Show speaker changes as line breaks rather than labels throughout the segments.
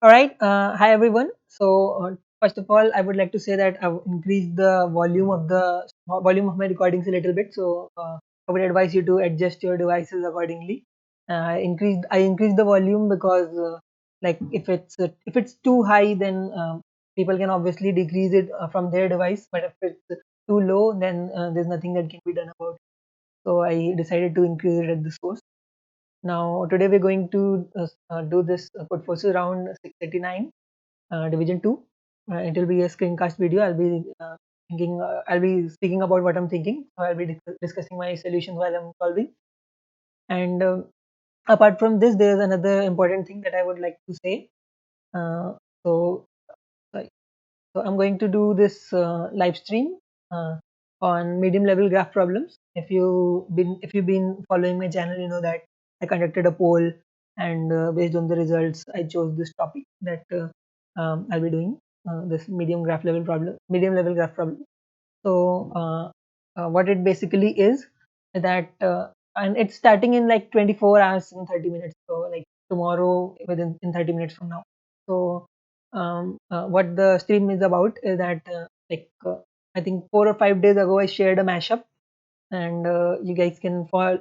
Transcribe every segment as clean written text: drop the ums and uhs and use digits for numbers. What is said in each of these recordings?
All right. Hi everyone. First of all, I would like to say that I've increased the volume of my recordings a little bit. I would advise you to adjust your devices accordingly. I increased the volume because like if it's too high, then people can obviously decrease it from their device. But if it's too low, then there's nothing that can be done about it. So I decided to increase it at the source. Now today we're going to do this Codeforces round 639. Division 2. It will be a screencast video. I'll be speaking about what I'm thinking. So I'll be discussing my solutions while I'm solving. And apart from this, there's another important thing that I would like to say. Uh, so, sorry. So I'm going to do this live stream uh, on medium level graph problems. If you've been following my channel, you know that I conducted a poll, and based on the results, I chose this topic that I'll be doing this medium level graph problem. So what it basically is that, and it's starting in like 24 hours and 30 minutes. So like tomorrow within in 30 minutes from now. So what the stream is about is that I think 4 or 5 days ago I shared a mashup, and you guys can find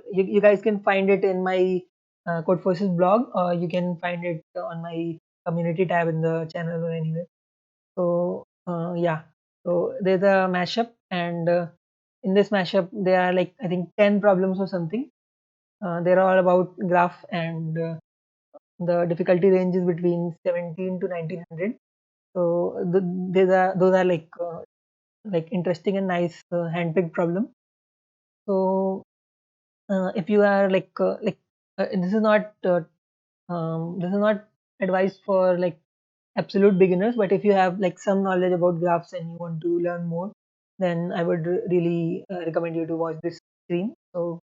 it in my Codeforces blog, or you can find it on my community tab in the channel or anywhere. Yeah, so there's a mashup, and in this mashup there are like I think 10 problems or something. They're all about graph, and the difficulty range is between 17 to 1900. So those are like interesting and nice handpicked problem. So if you are this is not advice for like absolute beginners, but if you have like some knowledge about graphs and you want to learn more, then I would really recommend you to watch this stream. So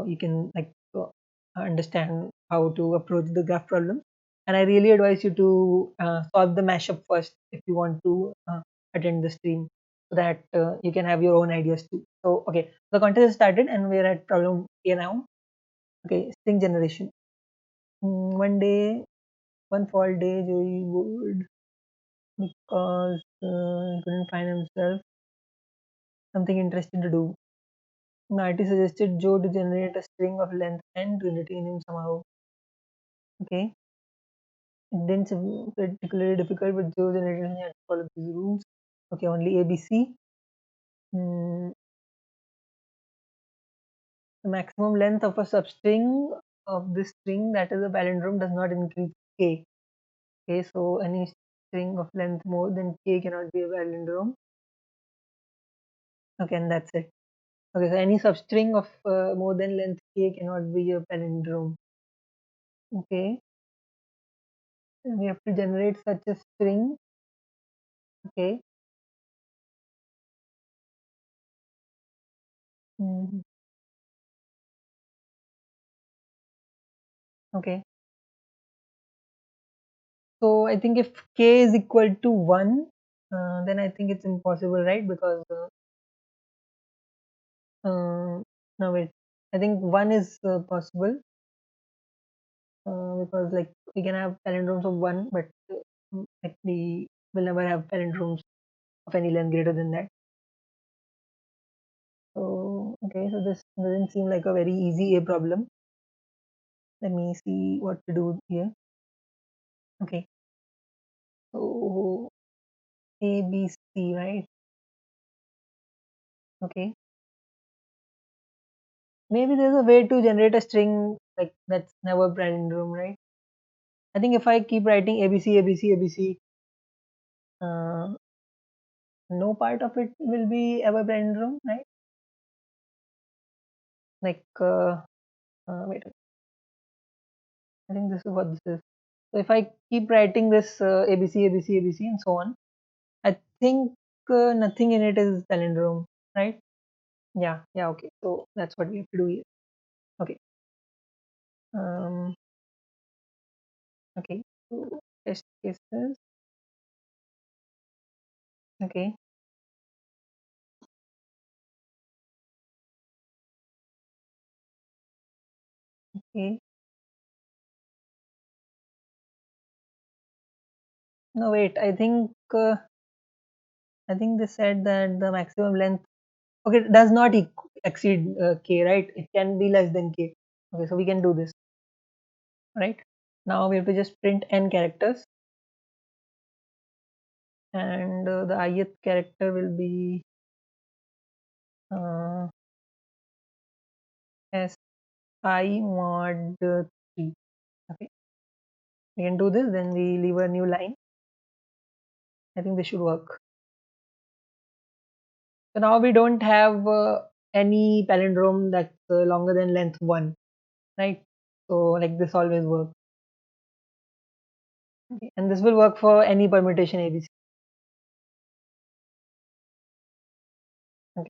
you can understand how to approach the graph problem. And I really advise you to solve the mashup first if you want to attend the stream, so that you can have your own ideas too. So okay, the contest has started and we're at problem A now. Okay, string generation. One fall day, Joey would, because he couldn't find himself something interesting to do. Marty suggested Joe to generate a string of length n to entertain him somehow. Okay. It didn't seem particularly difficult, but Joe generated and he had to follow these rules. Okay, only ABC. Hmm. The maximum length of a substring of this string that is a palindrome does not increase k. Okay, so any string of length more than k cannot be a palindrome. Okay, and that's it. Okay, so any substring of more than length k cannot be a palindrome. Okay, we have to generate such a string. Okay. Mhm. Okay. So I think if k is equal to 1, then I think it's impossible, right? Because no, wait, I think 1 is possible, because like we can have palindromes of 1, but like we will never have palindromes of any length greater than that. So okay, so this doesn't seem like a very easy A problem. Let me see what to do here. Okay, so A, B, C, right? Okay, maybe there's a way to generate a string like that's never palindrome, right? I think if I keep writing ABC, ABC, ABC, uh, no part of it will be ever palindrome, right? Like, wait, I think this is what this is. So if I keep writing this ABC, ABC, ABC, and so on, I think nothing in it is palindrome, right? Yeah, yeah, okay. So that's what we have to do here. Okay. Um, okay. So test cases. Okay. Okay. No, wait. I think they said that the maximum length. Okay, does not exceed k, right? It can be less than k. Okay, so we can do this, right? Now we have to just print n characters, and the ith character will be uh, si mod 3. Okay, we can do this. Then we leave a new line. I think this should work. So now we don't have any palindrome that's longer than length 1, right? So like this always works. Okay. And this will work for any permutation ABC. Okay.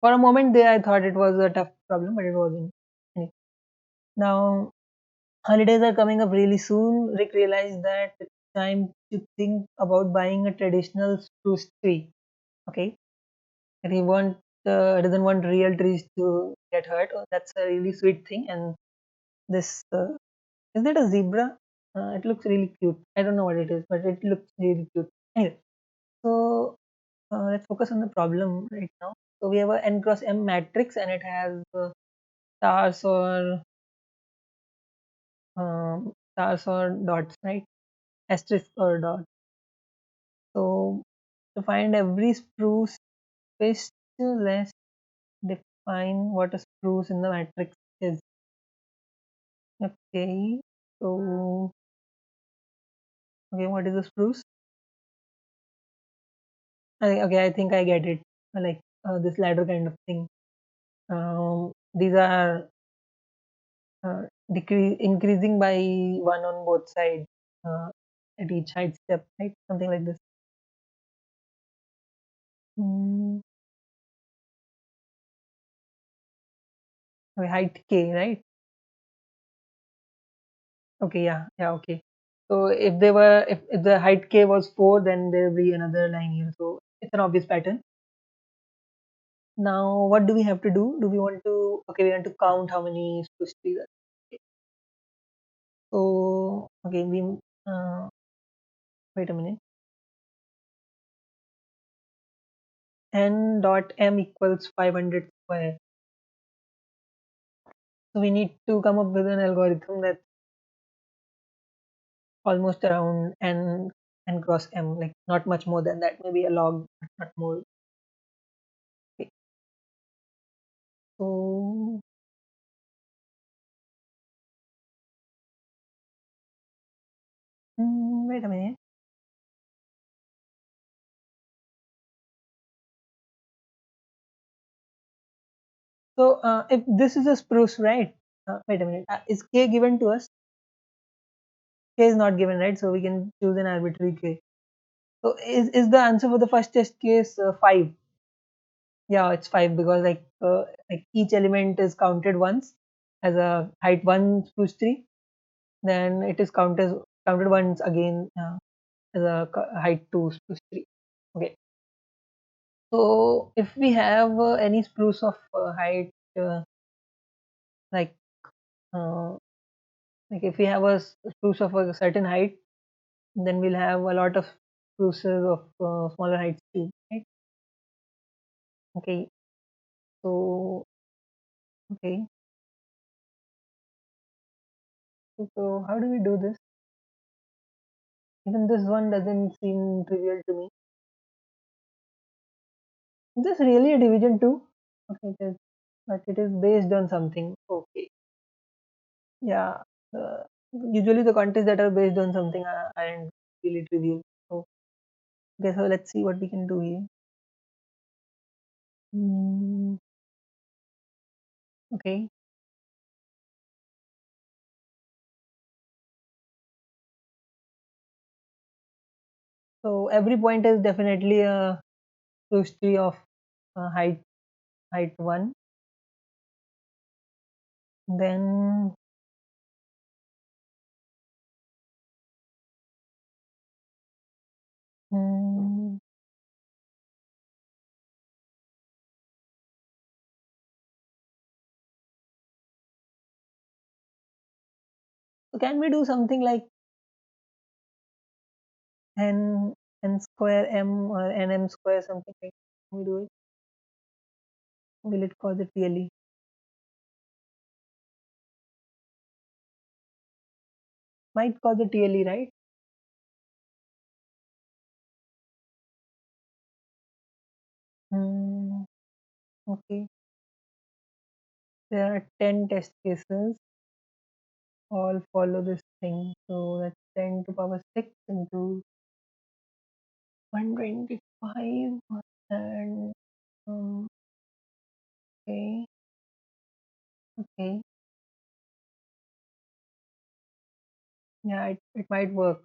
For a moment there, I thought it was a tough problem, but it wasn't. Anyway. Now, holidays are coming up really soon. Rick realized that it's time to think about buying a traditional spruce tree. Okay, and doesn't want real trees to get hurt. Oh, that's a really sweet thing. And this is it a zebra? It looks really cute. I don't know what it is, but it looks really cute. Anyway, so let's focus on the problem right now. So we have a n cross m matrix, and it has stars or stars or dots, right? Asterisk or dot. So to find every spruce twist, let's define what a spruce in the matrix is. Okay, so okay, what is a spruce? Okay, I think I get it. Like this ladder kind of thing. These are increasing by one on both sides uh, at each height step, right? Something like this. Mm, okay, height k, right? Okay, yeah, okay. So if the height k was 4, then there will be another line here. So it's an obvious pattern. Now, what do we have to do? Do we want to, okay, we want to count how many spruce trees are. Okay. So, okay, wait a minute. N dot m equals 500 square. So we need to come up with an algorithm that's almost around n cross m, like not much more than that, maybe a log, but not more. Okay. So, wait a minute. So, if this is a spruce, right? Wait a minute. Is k given to us? K is not given, right? So we can choose an arbitrary k. So is the answer for the first test case 5? Yeah, it's 5 because like each element is counted once as a height 1 spruce tree. Then it is counted once again as a height 2 spruce tree. Okay. So if we have any spruce of height uh, like uh, like if we have a spruce of a certain height, then we'll have a lot of spruces of smaller heights too, right? Okay. So okay. So how do we do this? Even this one doesn't seem trivial to me. Is this really a division too? Okay, it is, but it is based on something. Okay. Yeah. Usually the contests that are based on something aren't really trivial. So okay, so let's see what we can do here. Mm, okay. So every point is definitely a spruce tree of height 1. Then mm, so can we do something like n n square m or nm square, something like that. We do it. Will it cause it really? Might cause it really, right? Hmm. Okay. There are 10 test cases. All follow this thing. So that's 10 to power 6 into 125 and okay, okay. Yeah, it might work.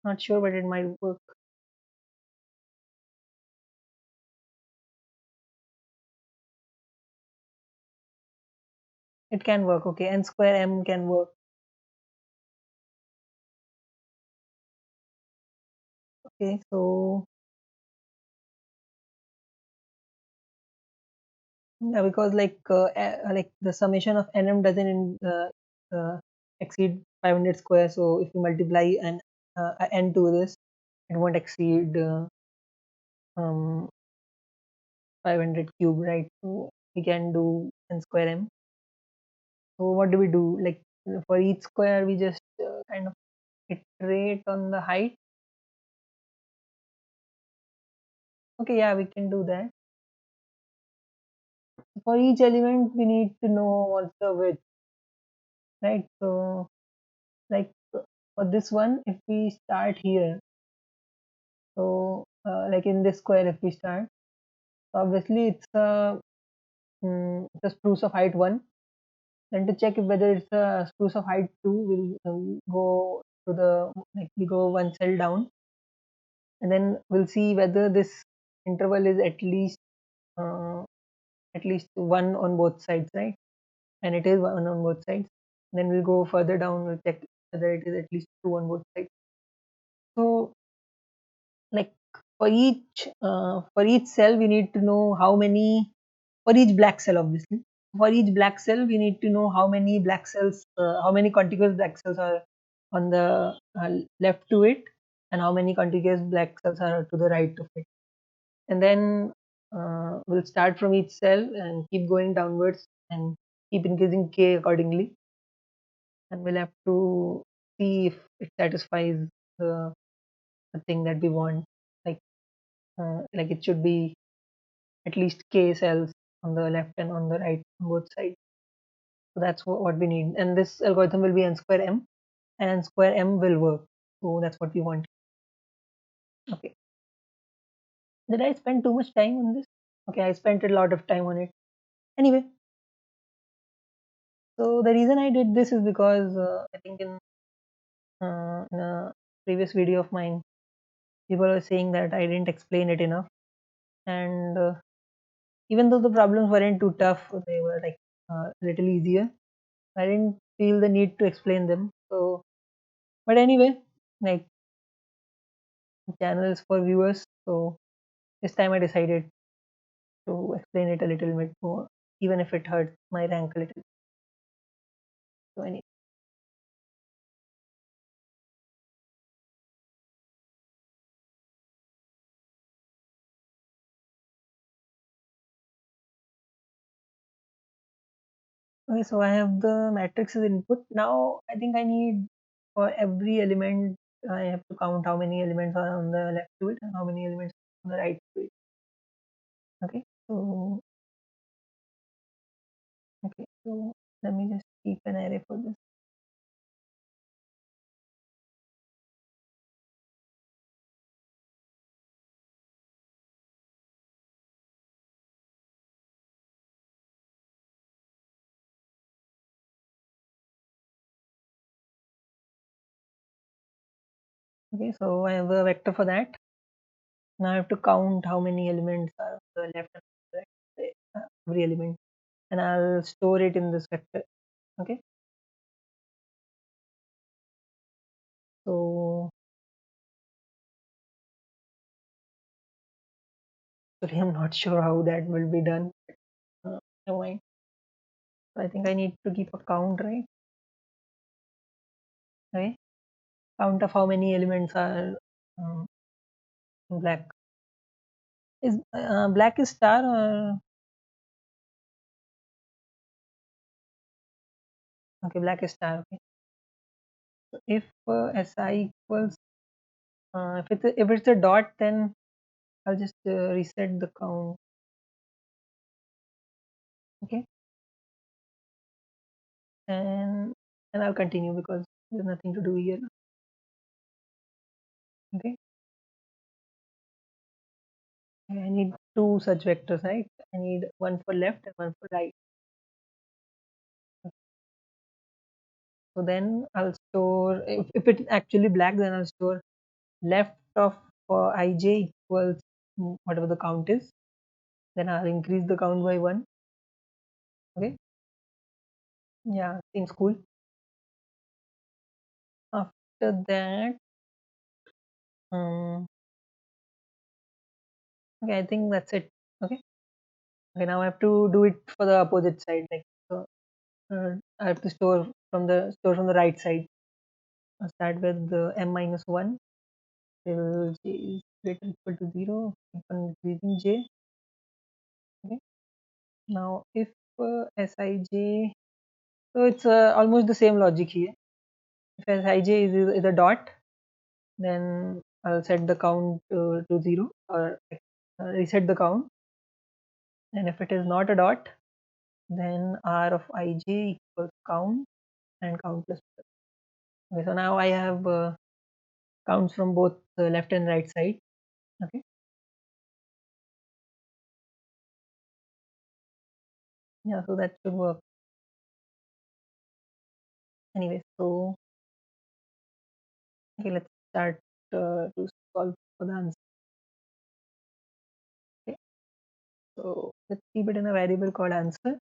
Not sure, but it might work. It can work. Okay, n square m can work. Okay, so yeah, because like the summation of nm doesn't exceed 500 square. So if you multiply n to this, it won't exceed um 500 cube, right? So we can do n square m. So what do we do? Like for each square, we just kind of iterate on the height. Okay, yeah, we can do that. For each element, we need to know what's the width, right? So like for this one, if we start here, so like in this square, if we start, so obviously it's a spruce of height 1. Then to check if whether it's a spruce of height 2, we'll go to the like we go one cell down, and then we'll see whether this interval is uh, at least 1 on both sides, right? And it is 1 on both sides. Then we'll go further down, we'll check whether it is at least 2 on both sides. So like for each cell we need to know how many, for each black cell obviously, for each black cell we need to know how many black cells, how many contiguous black cells are on the left to it, and how many contiguous black cells are to the right of it. And then we'll start from each cell and keep going downwards and keep increasing k accordingly, and we'll have to see if it satisfies the, the thing that we want. Like it should be at least k cells on the left and on the right on both sides. So that's what we need, and this algorithm will be n square m, and n square m will work. So that's what we want. Okay, did I spend too much time on this? Okay, I spent a lot of time on it. Anyway, so the reason I did this is because I think in a previous video of mine, people were saying that I didn't explain it enough, and even though the problems weren't too tough, they were like a little easier. I didn't feel the need to explain them. So, but anyway, like the channel is for viewers, so this time I decided to explain it a little bit more, even if it hurts my rank a little. So anyway, okay, so I have the matrix as input. Now I think I need for every element I have to count how many elements are on the left to it and how many elements on the right to it. Okay, so okay, so let me just keep an array for this. Okay, so I have a vector for that. Now I have to count how many elements are on the left and right, every element, and I'll store it in this vector. Okay, so sorry, I'm not sure how that will be done. Never mind. So I think I need to keep a count, right? Okay, count of how many elements are um, black. Is black is star or okay? Black is star. Okay. So if si equals if it's a dot, then I'll just reset the count. Okay, and I'll continue because there's nothing to do here. Okay, I need two such vectors, right? I need one for left and one for right. So then I'll store if it's actually black, then I'll store left of ij equals whatever the count is. Then I'll increase the count by 1. Okay, yeah, seems cool. After that, um, okay, I think that's it. Okay, okay, now I have to do it for the opposite side. Like I have to store from the right side. I'll start with the m minus 1 till j is greater or equal to 0. Keep on increasing j. Okay, now if sij, so it's almost the same logic here. If sij is a dot, then I'll set the count to 0 or reset the count. And if it is not a dot, then r of ij equals count and count plus plus. Okay, so now I have counts from both the left and right side. Okay, yeah, so that should work. Anyway, so okay, let's start to solve for the answer. Okay, so let's keep it in a variable called answer,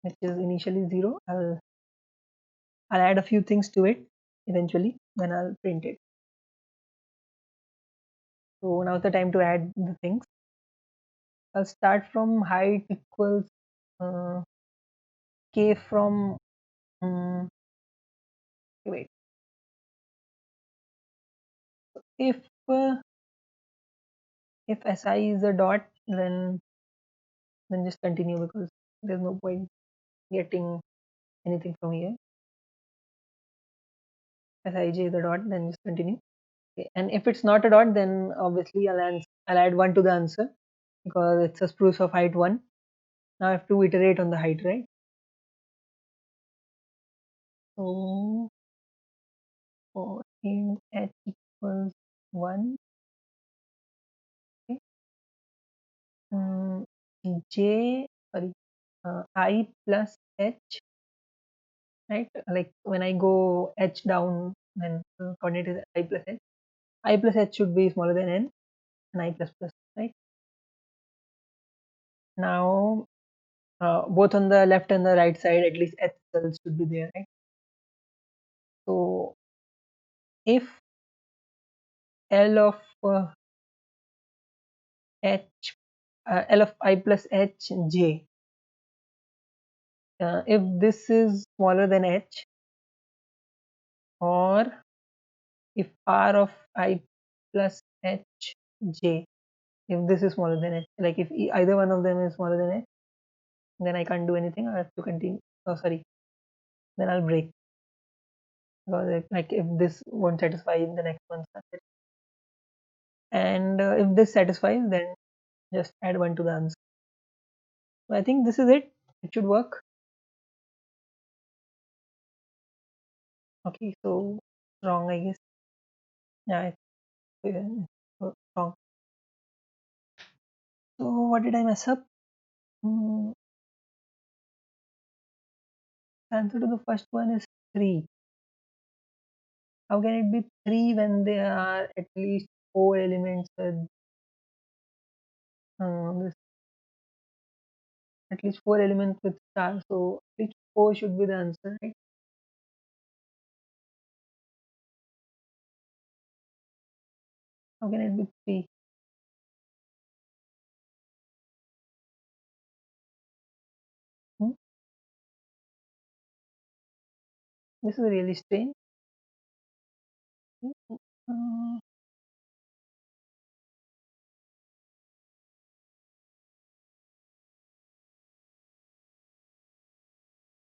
which is initially 0. I'll add a few things to it eventually, then I'll print it. So now's the time to add the things. I'll start from height equals uh, k from wait, if uh, if si is a dot, then just continue because there's no point getting anything from here. Sij is a dot, then just continue. Okay. And if it's not a dot, then obviously I'll add 1 to the answer because it's a spruce of height 1. Now I have to iterate on the height, right? So for int h equals 1, okay. J, sorry, I plus h, right? Like when I go h down, then the coordinate is I plus h. I plus h should be smaller than n, and I plus plus, right? Now, both on the left and the right side, at least h cells should be there, right? So if L of h, L of I plus h j, if this is smaller than h, or if R of I plus h j, if this is smaller than h, like if either one of them is smaller than h, then I can't do anything. I have to continue. Oh, sorry. Then I'll break because like if this won't satisfy, the next one starts. And if this satisfies, then just add 1 to the answer. So I think this is it. It should work. Okay, so wrong, I guess. Yeah, wrong. So what did I mess up? Answer to the first one is 3. How can it be 3 when there are at least 4 elements with this, at least 4 elements with star? So at least 4 should be the answer, right? How can it be 3? Hmm? This is really strange. Uh,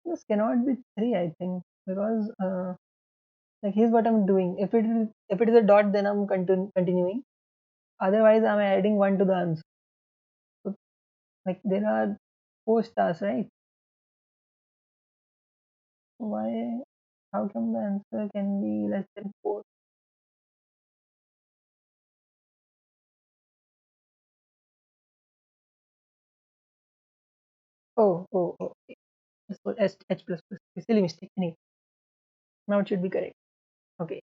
this cannot be 3, I think, because like here's what I'm doing. If it is a dot, then I'm continuing. Otherwise, I'm adding 1 to the answer. So, like there are 4 stars, right? Why? How come the answer can be less than 4? Okay. This was H plus plus. Silly mistake. Anyway, now it should be correct. Okay.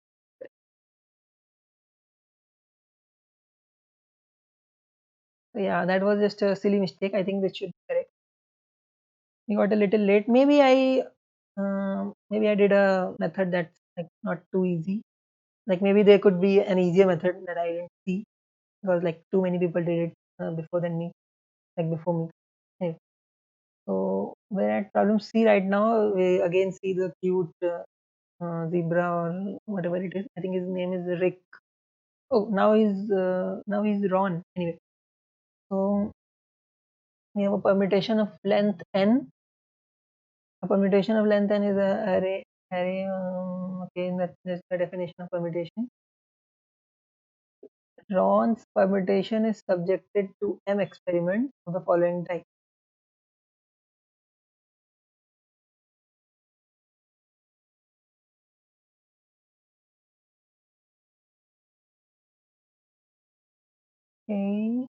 So yeah, that was just a silly mistake. I think this should be correct. We got a little late. Maybe I did a method that's like not too easy. Like maybe there could be an easier method that I didn't see because like too many people did it before than me, like before me. Anyway, so we're at problem C right now. We again see the cute zebra or whatever it is. I think his name is Rick. Oh, now he's Ron. Anyway, so we have a permutation of length n. A permutation of length n is a array. Okay, that's the definition of permutation. Ron's permutation is subjected to m experiments of the following type. Okay,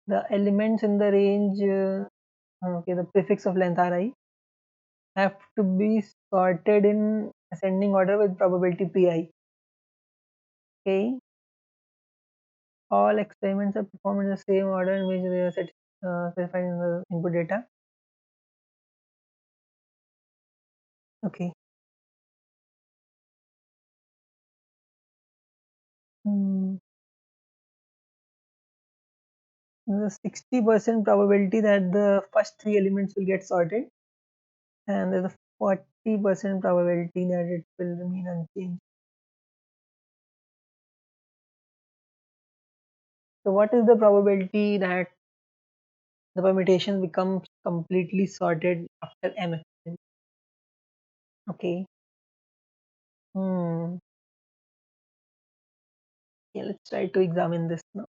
the elements in the range. Okay, the prefix of length Ri have to be sorted in ascending order with probability Pi. Okay, all experiments are performed in the same order in which they are specified in the input data. Okay. Hmm. There's a 60% probability that the first 3 elements will get sorted, and there's a 40% probability that it will remain unchanged. So, what is the probability that the permutation becomes completely sorted after m experiments? Okay. Hmm. Yeah, let's try to examine this now.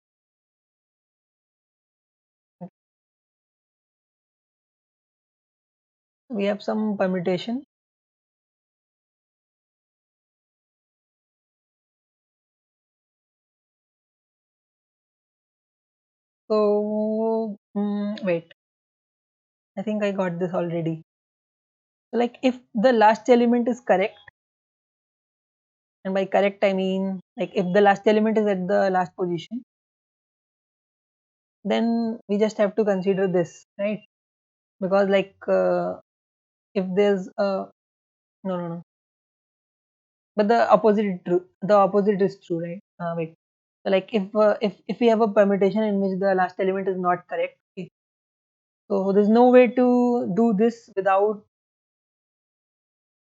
We have some permutation. So, wait, I think I got this already. So, like, if the last element is correct, and by correct I mean like if the last element is at the last position, then we just have to consider this, right? Because like if there's a no, but the opposite is true. The opposite is true, right? Wait. So like if we have a permutation in which the last element is not correct, okay, so there's no way to do this without.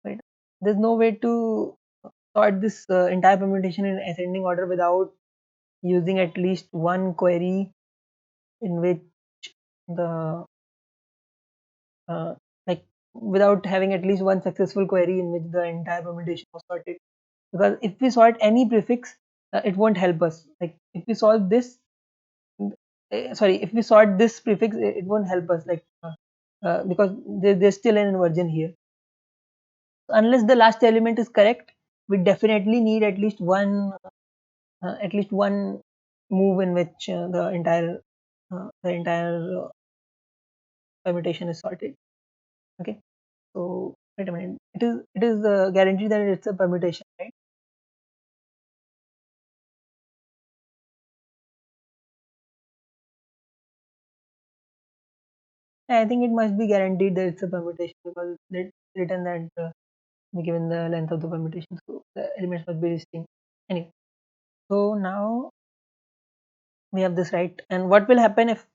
Wait, there's no way to sort this entire permutation in ascending order without using at least one query in which the uh, like without having at least one successful query in which the entire permutation was sorted. Because if we sort any prefix, it won't help us. Like if we solve this, sorry, if we sort this prefix, it won't help us. Like because there's still an inversion here. So unless the last element is correct, we definitely need at least one move in which the entire permutation is sorted. Okay. So wait a minute. It is guaranteed that it's a permutation, right? I think it must be guaranteed that it's a permutation because it's written that given the length of the permutation, so the elements must be distinct. Anyway, so now we have this right, and what will happen if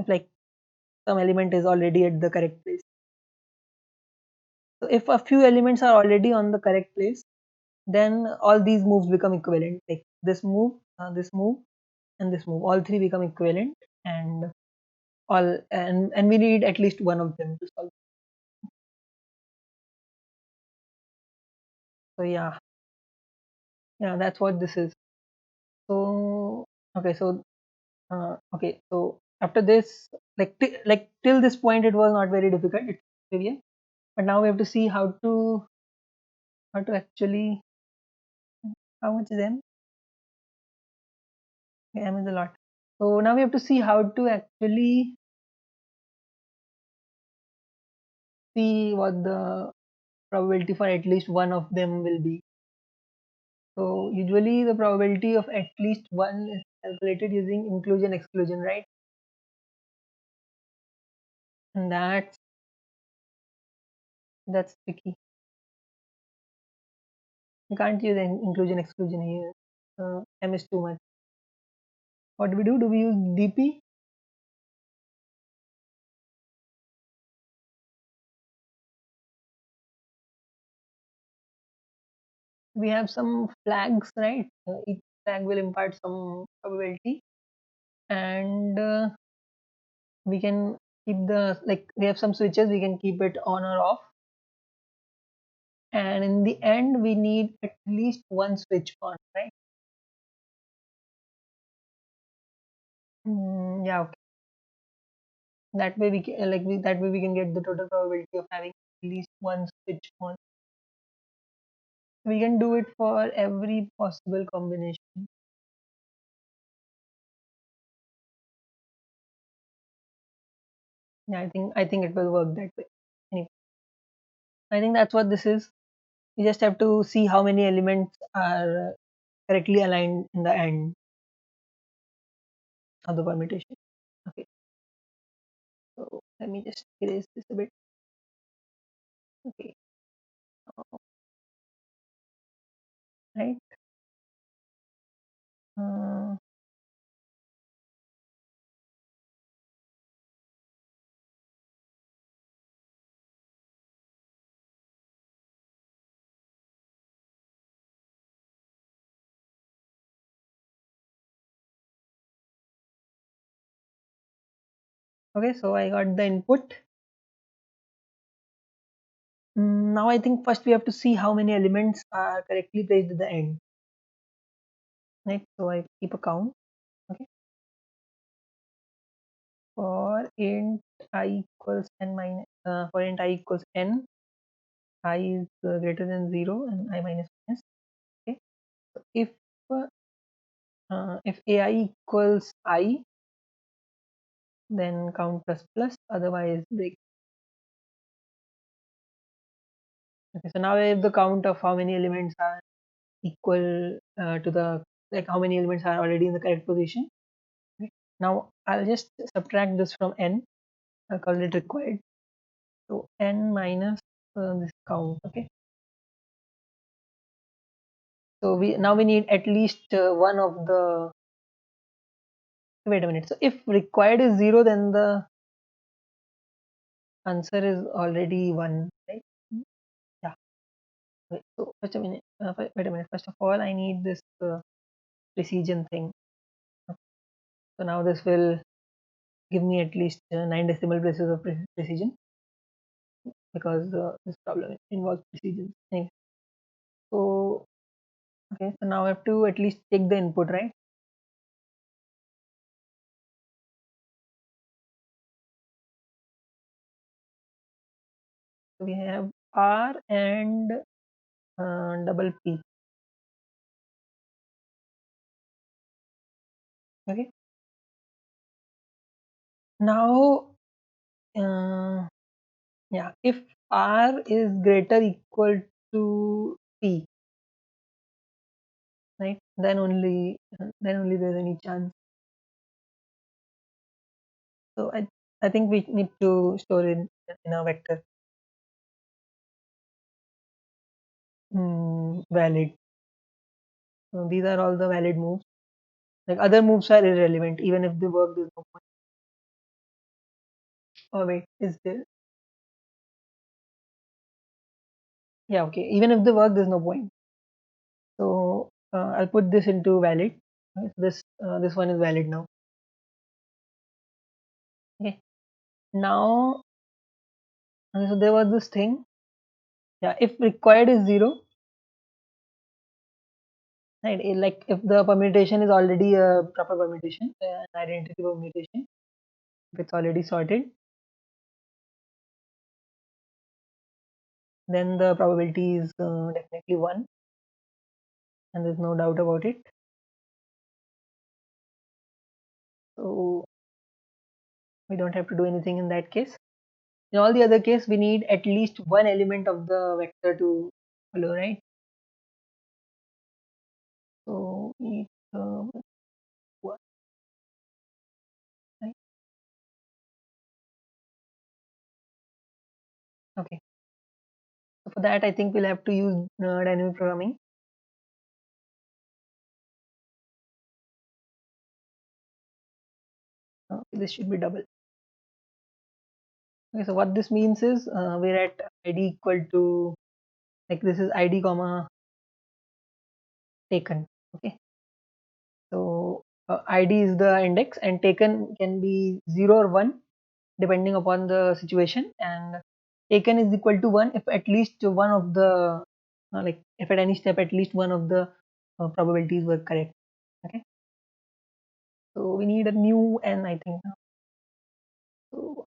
like some element is already at the correct place? So if a few elements are already on the correct place, then all these moves become equivalent. Like this move, and this move. All three become equivalent, and we need at least one of them to solve. So yeah, that's what this is. So okay, so after this, like till this point, it was not very difficult. It's trivial, but now we have to see how to actually how much is m? Okay, m is a lot. So now we have to see how to actually see what the probability for at least one of them will be. So usually the probability of at least one is calculated using inclusion exclusion, right? And that's tricky. You can't use an inclusion exclusion here. M is too much. What do we do? Do we use DP? We have some flags, right? Each flag will impart some probability, and we can keep the like we have some switches. We can keep it on or off, and in the end, we need at least one switch on, right? Yeah, okay. That way we can that way we can get the total probability of having at least one switch on. We can do it for every possible combination. Yeah, I think it will work that way. Anyway, I think that's what this is. We just have to see how many elements are correctly aligned in the end of the permutation. Okay, so let me just erase this a bit. Okay, right. Uh, okay, so I got the input. Now I think first we have to see how many elements are correctly placed at the end. Right, so I keep a count. Okay, for int I equals n minus for int I equals n, I is greater than 0 and I minus minus. Okay, so if ai equals I, then count plus plus, otherwise break. Okay, so now I have the count of how many elements are equal to the like how many elements are already in the correct position. Okay. Now I'll just subtract this from n. I'll call it required. So n minus this count. Okay. So we need at least one of the. Wait a minute. So if required is 0, then the answer is already 1, right? Yeah. Wait, so wait a minute. Wait a minute. First of all, I need this precision thing. Okay. So now this will give me at least 9 decimal places of precision, because this problem involves precision. Anyway, so okay. So now I have to at least take the input, right? So we have R and double P. Okay. Now, yeah, if R is greater equal to P, right? Then only there's any chance. So I think we need to store in a vector. Valid. So these are all the valid moves. Like other moves are irrelevant, even if they work. There's no point. Oh wait, is there? Yeah, okay. Even if they work, there's no point. So I'll put this into valid. Okay, so this one is valid now. Okay. Now, so there was this thing. Yeah, if required is 0, right? Like if the permutation is already a proper permutation, an identity permutation, if it's already sorted, then the probability is definitely 1, and there's no doubt about it. So we don't have to do anything in that case. In all the other case, we need at least one element of the vector to follow, right? So we one, right? Okay. So for that, I think we'll have to use dynamic programming. This should be double. Okay. So what this means is we're at id equal to, like, this is id comma taken. Okay. So id is the index, and taken can be 0 or 1 depending upon the situation, and taken is equal to 1 if at least one of the like if at any step at least one of the probabilities were correct. Okay. So we need a new n, I think. So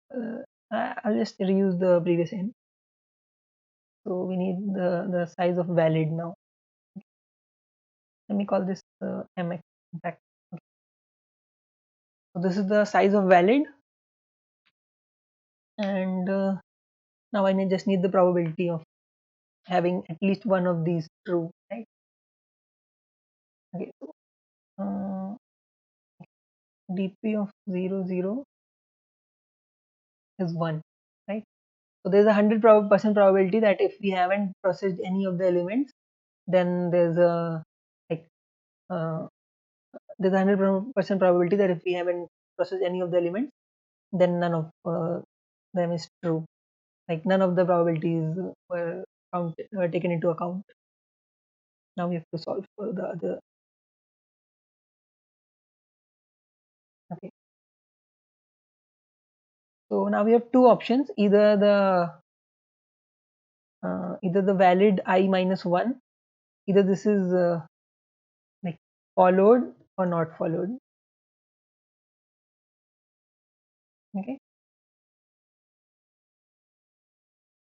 I'll just reuse the previous n. So we need the size of valid now. Let me call this mx, in fact. Okay. So this is the size of valid, and now I just need the probability of having at least one of these true, right? Okay. So dp of 0 0 is 1, right? So there's a 100% probability that if we haven't processed any of the elements, then there's a like uh, there's a 100% probability that if we haven't processed any of the elements, then none of them is true. Like none of the probabilities were taken into account. Now we have to solve for the other. Okay. So now we have two options: either the valid I minus 1, either this is like followed or not followed. Okay.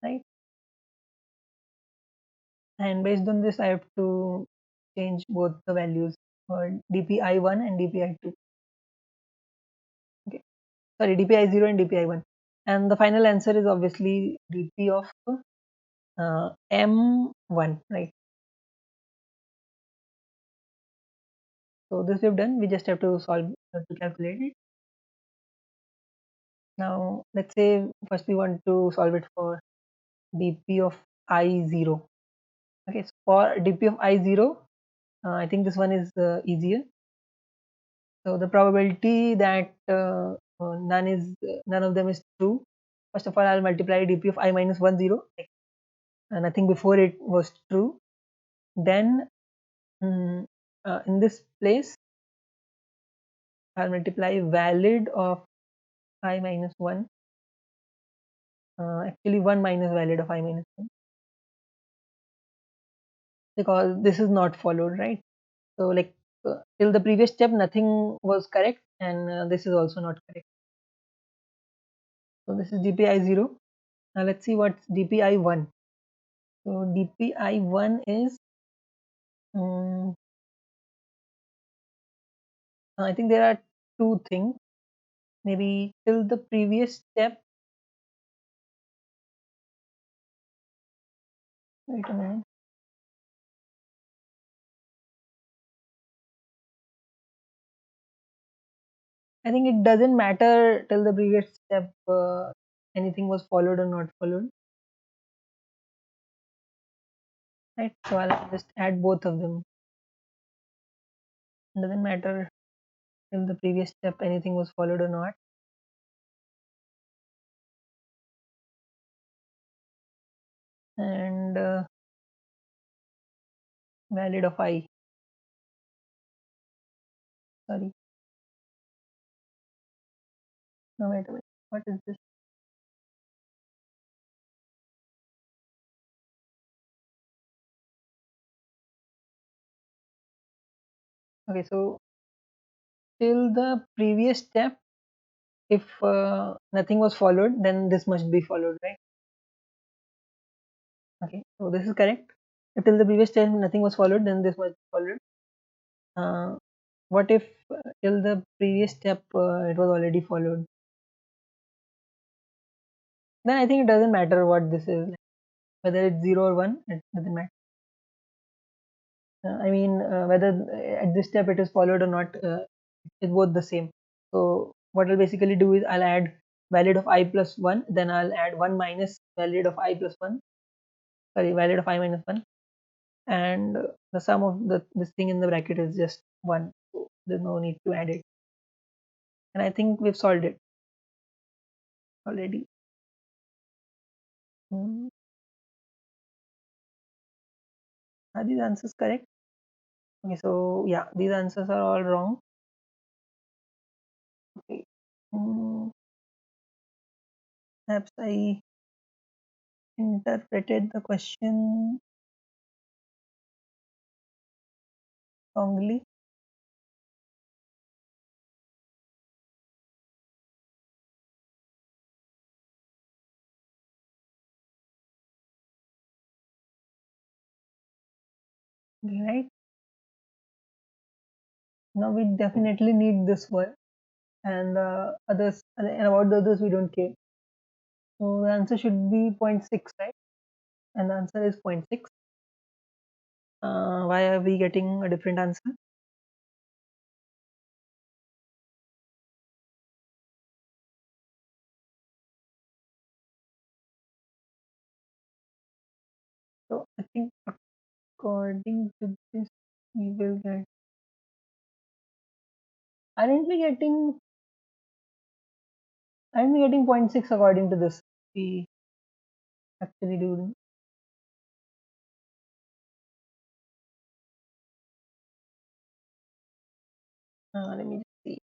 Right. And based on this, I have to change both the values for dpi1 and dpi2. Okay. Sorry, dpi0 and dpi1. And the final answer is obviously dp of m1, right? So this we've done. We just have to solve to calculate it. Now let's say first we want to solve it for dp of I0. Okay, so for dp of I0, I think this one is easier. So the probability that none of them is true. First of all, I'll multiply dp of I minus 1 0. Nothing before it was true. Then in this place, I'll multiply valid of I minus 1. Actually 1 minus valid of I minus 1, because this is not followed, right? So like till the previous step nothing was correct, and this is also not correct. So this is dpi0. Now let's see what's dpi1. So dpi1 is I think there are two things. Maybe till the previous step. Wait a minute. I think it doesn't matter till the previous step anything was followed or not followed. Right. So I'll just add both of them. It doesn't matter till the previous step anything was followed or not. And valid of I. Sorry. No, wait a minute. What is this? Okay, so till the previous step, if nothing was followed, then this must be followed, right? Okay, so this is correct. If till the previous step nothing was followed, then this must be followed. Uh, what if till the previous step it was already followed? Then I think it doesn't matter what this is, like, whether it's 0 or 1, it doesn't matter. I mean, whether at this step it is followed or not, it's both the same. So what I'll basically do is I'll add valid of I plus 1, then I'll add 1 minus valid of I plus 1, sorry, valid of I minus 1, and the sum of this thing in the bracket is just 1. So there's no need to add it. And I think we've solved it already. Hmm. Are these answers correct? Okay, so yeah, these answers are all wrong. Okay. Perhaps I interpreted the question wrongly. Right? Now we definitely need this one, and others, and about the others we don't care. So the answer should be zero point 0.6, right? And the answer is zero point 0.6. Why are we getting a different answer? So I think according to this, we will get. Aren't we getting? Aren't we getting zero point 0.6 according to this? We actually do. Let me just see.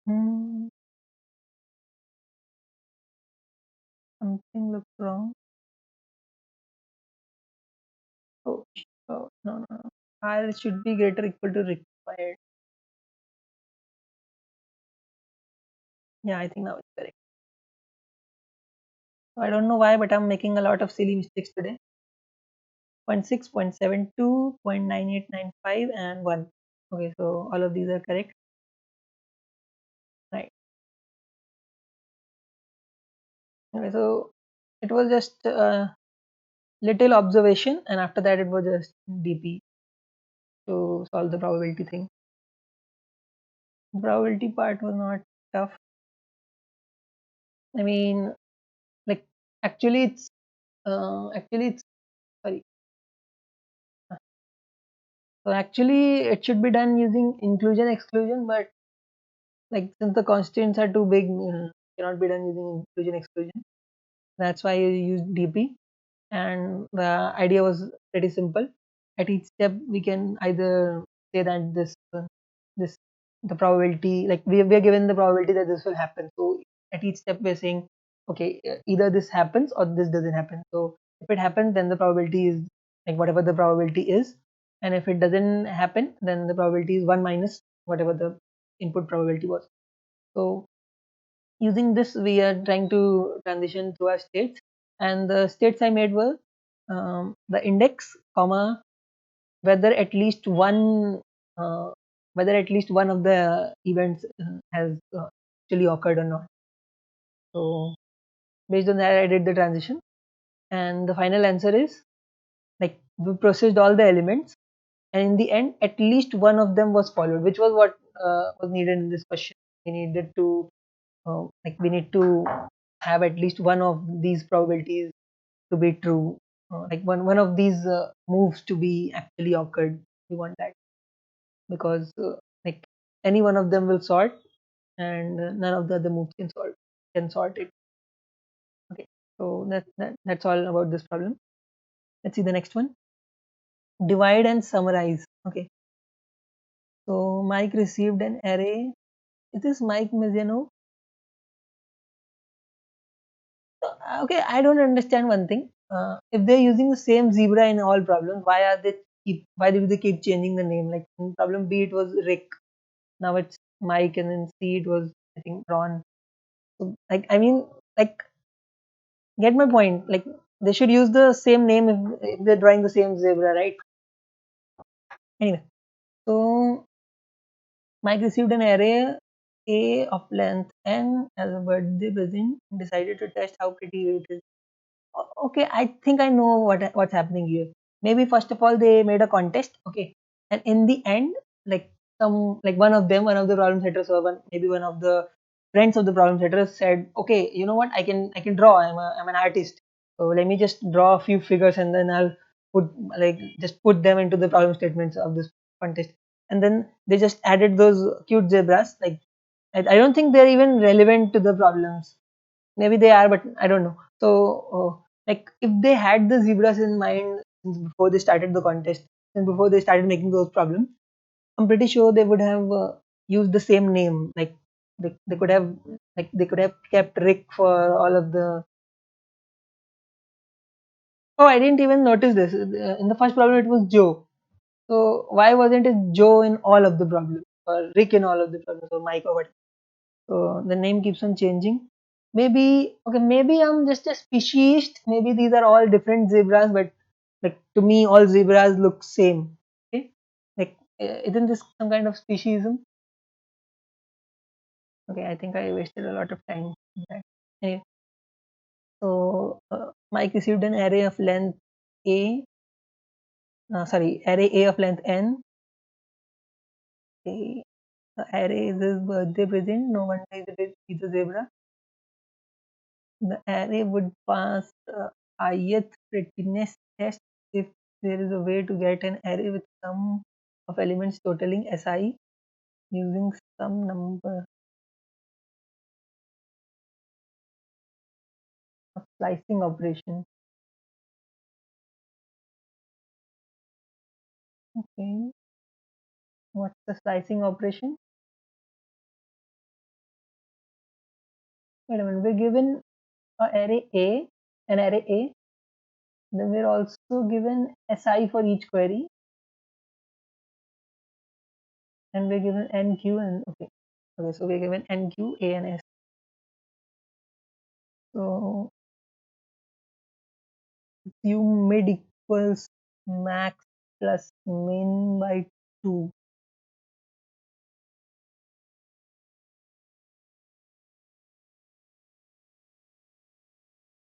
Hmm, something looks wrong. Oh, oh no, no, no. R should be greater equal to required. Yeah, I think now it's correct. So I don't know why, but I'm making a lot of silly mistakes today. Zero point 0.6, 0.72, 0.9895, and 1. Okay, so all of these are correct. Right. Okay, so it was just a little observation, and after that it was just DP to solve the probability thing. The probability part was not tough. I mean, like actually it's sorry. So actually it should be done using inclusion exclusion, but like since the constraints are too big, cannot be done using inclusion exclusion. That's why I used DP, and the idea was pretty simple. At each step, we can either say that this the probability, like we are given the probability that this will happen. So at each step, we're saying, okay, either this happens or this doesn't happen. So if it happens, then the probability is like whatever the probability is, and if it doesn't happen, then the probability is 1 minus whatever the input probability was. So using this, we are trying to transition through our states, and the states I made were the index, comma, whether at least one uh, whether at least one of the events has actually occurred or not. So based on that, I did the transition, and the final answer is like we processed all the elements, and in the end, at least one of them was followed, which was what was needed in this question. We needed to we need to have at least one of these probabilities to be true, like one of these moves to be actually occurred. We want that because like any one of them will sort, and none of the other moves can sort it. Okay, so that's all about this problem. Let's see the next one. Divide and summarize. Okay, so Mike received an array. Is this Mike Miziano? Okay, I don't understand one thing. If they're using the same zebra in all problems, why do they keep changing the name? Like in problem B, it was Rick. Now it's Mike, and then C, it was I think Ron. So, like I mean, like get my point. Like they should use the same name if they're drawing the same zebra, right? Anyway, so Mike received an array A of length n as a birthday present and decided to test how pretty it is. Okay, I think I know what's happening here. Maybe first of all they made a contest, okay, and in the end, like one of them, one of the problem setters, or maybe one of the friends of the problem setters said, okay, you know what, I can draw. I'm an artist, so let me just draw a few figures and then I'll put just put them into the problem statements of this contest, and then they just added those cute zebras. Like I don't think they're even relevant to the problems. Maybe they are, but I don't know. So like if they had the zebras in mind since before they started the contest and before they started making those problems, I'm pretty sure they would have used the same name. Like they could have kept Rick for all of the. Oh, I didn't even notice this. In the first problem it was Joe, so why wasn't it Joe in all of the problems, or Rick in all of the problems, or Mike, or what? So the name keeps on changing. Maybe, okay, maybe I'm just a speciesist. Maybe these are all different zebras, but like to me, all zebras look same. Okay, like isn't this some kind of speciesism? Okay, I think I wasted a lot of time in that. Anyway, so Mike received an array of length a, array a of length n. Okay, the array is his birthday present. No wonder he's a zebra. The array would pass the ith prettiness test if there is a way to get an array with sum of elements totaling Si using some number of slicing operation. Okay, what's the slicing operation? Wait a minute, we're given an array A, then we're also given Si for each query, and we're given NQ and okay, so we're given NQ, A, and S. So assume mid equals max plus min by 2.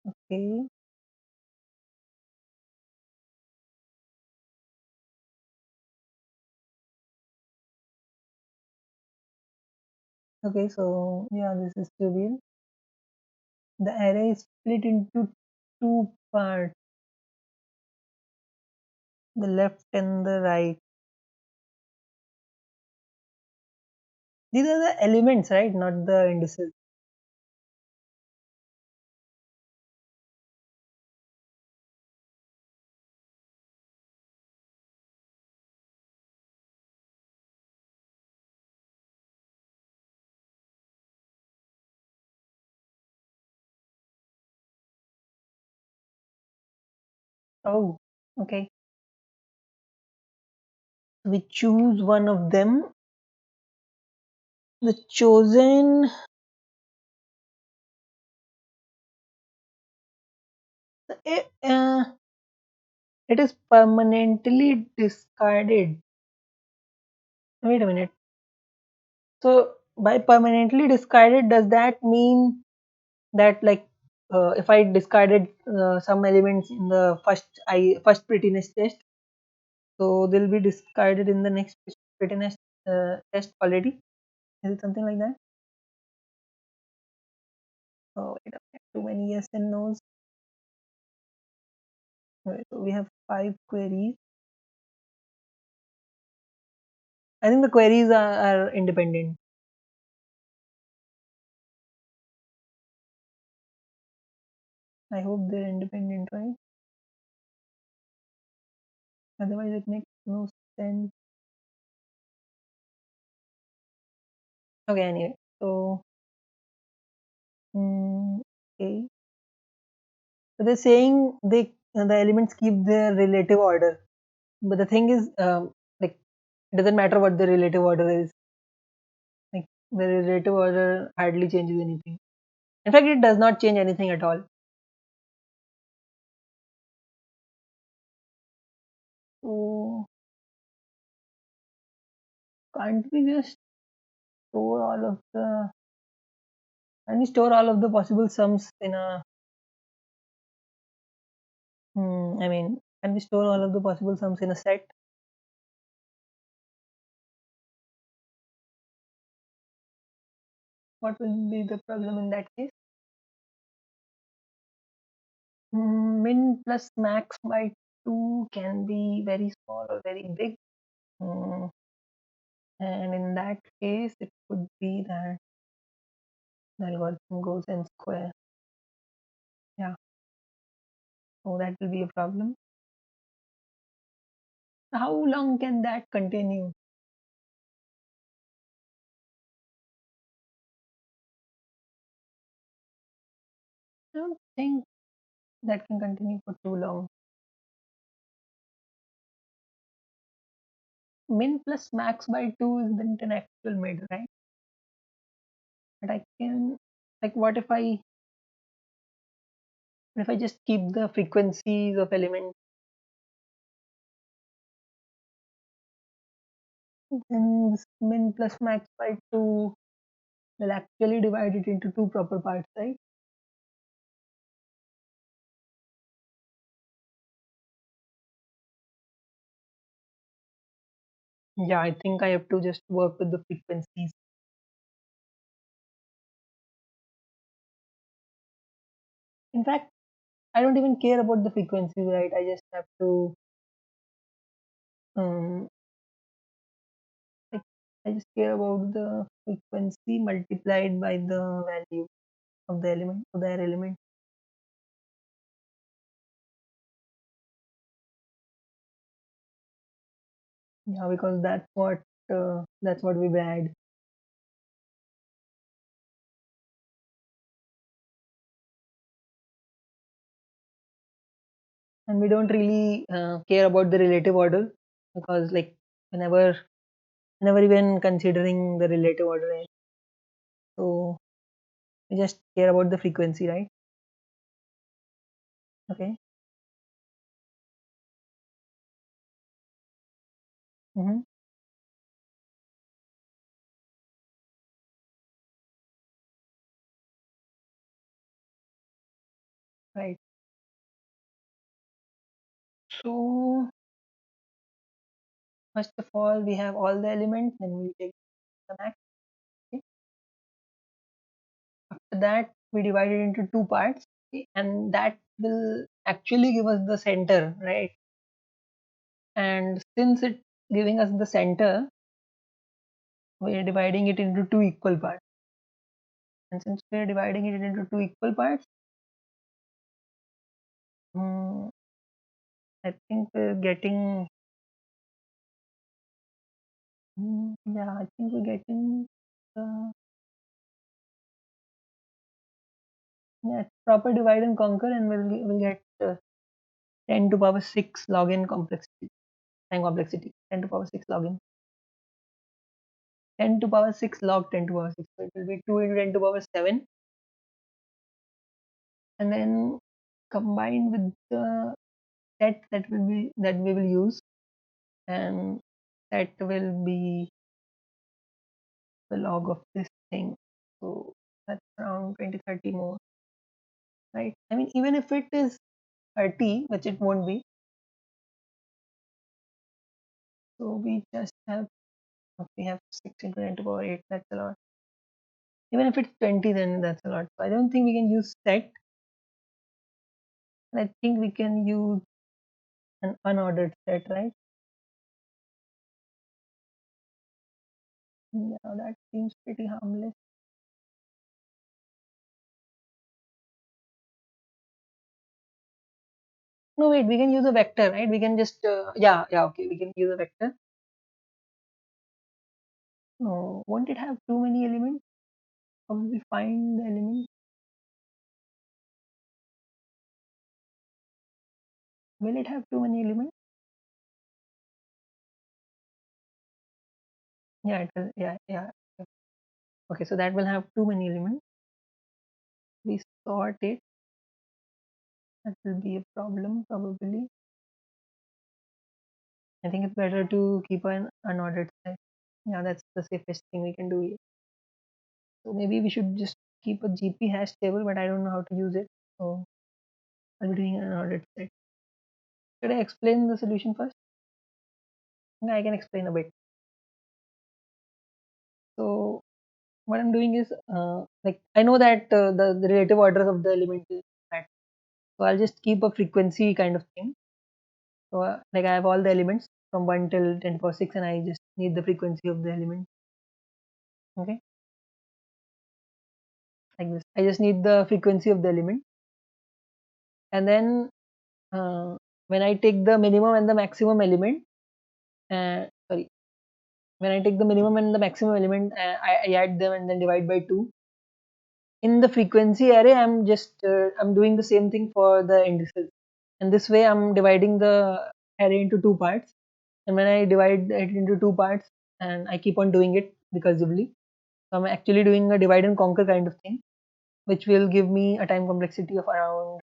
Okay, okay, so yeah, this is trivial. The array is split into two parts, the left and the right. These are the elements, right? Not the indices. Oh, okay. We choose one of them. The chosen it, it is permanently discarded. Wait a minute. So by permanently discarded, does that mean that if I discarded some elements in the first prettiness test, so they'll be discarded in the next prettiness test already? Is it something like that? Oh, wait a minute. Too many yes and no's. Okay, so we have 5 queries. I think the queries are independent. I hope they're independent, right? Otherwise, it makes no sense. Okay, anyway. So, okay. So they're saying the elements keep their relative order, but the thing is, like, it doesn't matter what the relative order is. Like, the relative order hardly changes anything. In fact, it does not change anything at all. So, can't we just store all of the can we store all of the possible sums in a I mean, can we store all of the possible sums in a set? What will be the problem in that case? Min plus max by 2 can be very small or very big. Mm, and in that case, it could be that the algorithm goes n square. Yeah, so that will be a problem. How long can that continue? I don't think that can continue for too long. Min plus max by 2 isn't an actual mid, right? But I can, like, what if I just keep the frequencies of elements, then this min plus max by 2 will actually divide it into two proper parts, right? Yeah, I think I have to just work with the frequencies. In fact, I don't even care about the frequencies, right? I just have to, um, like, I just care about the frequency multiplied by the value of the element, of their element. Yeah, because that's what we had. And we don't really care about the relative order because, like, whenever never even considering the relative order, right? So we just care about the frequency, right? Okay. Mm-hmm. Right. So first of all, we have all the elements, then we take the max. Okay. After that, we divide it into two parts, okay, and that will actually give us the center, right? And since it's giving us the center, we are dividing it into two equal parts. And since we are dividing it into two equal parts, mm, I think we're getting, yeah, I think we're getting the, yeah, proper divide and conquer, and we'll get 10 to power 6 log n complexity, time complexity, 10 to power 6 log n, 10 to power 6 log 10 to power 6. So it will be 2 into 10 to power 7, and then combined with the set that we will use, and that will be the log of this thing. So that's around 20, 30 more, right? I mean, even if it is 30, which it won't be, so we have 6 into 10 to power 8, that's a lot. Even if it's 20, then that's a lot. So I don't think we can use set. I think we can use an unordered set, right? Yeah, that seems pretty harmless. No, wait, we can use a vector, right? We can just, yeah, okay, we can use a vector. No, won't it have too many elements? How will we find the elements? Will it have too many elements? Yeah, it will, yeah. Okay, so that will have too many elements. We sort it. That will be a problem, probably. I think it's better to keep an unordered set. Yeah, that's the safest thing we can do here. So maybe we should just keep a GP hash table, but I don't know how to use it. So I'll be doing an unordered set. Should I explain the solution first? Yeah, I can explain a bit. So what I'm doing is, like I know that the relative orders of the element is that. So I'll just keep a frequency kind of thing. So like I have all the elements from 1 till 10 power 6, and I just need the frequency of the element. Okay, like this. I just need the frequency of the element, and then when I take the minimum and the maximum element, sorry, when I take the minimum and the maximum element, I add them and then divide by 2. In the frequency array, I'm doing the same thing for the indices, and this way I'm dividing the array into two parts. And when I divide it into two parts, and I keep on doing it recursively, so I'm actually doing a divide and conquer kind of thing, which will give me a time complexity of around,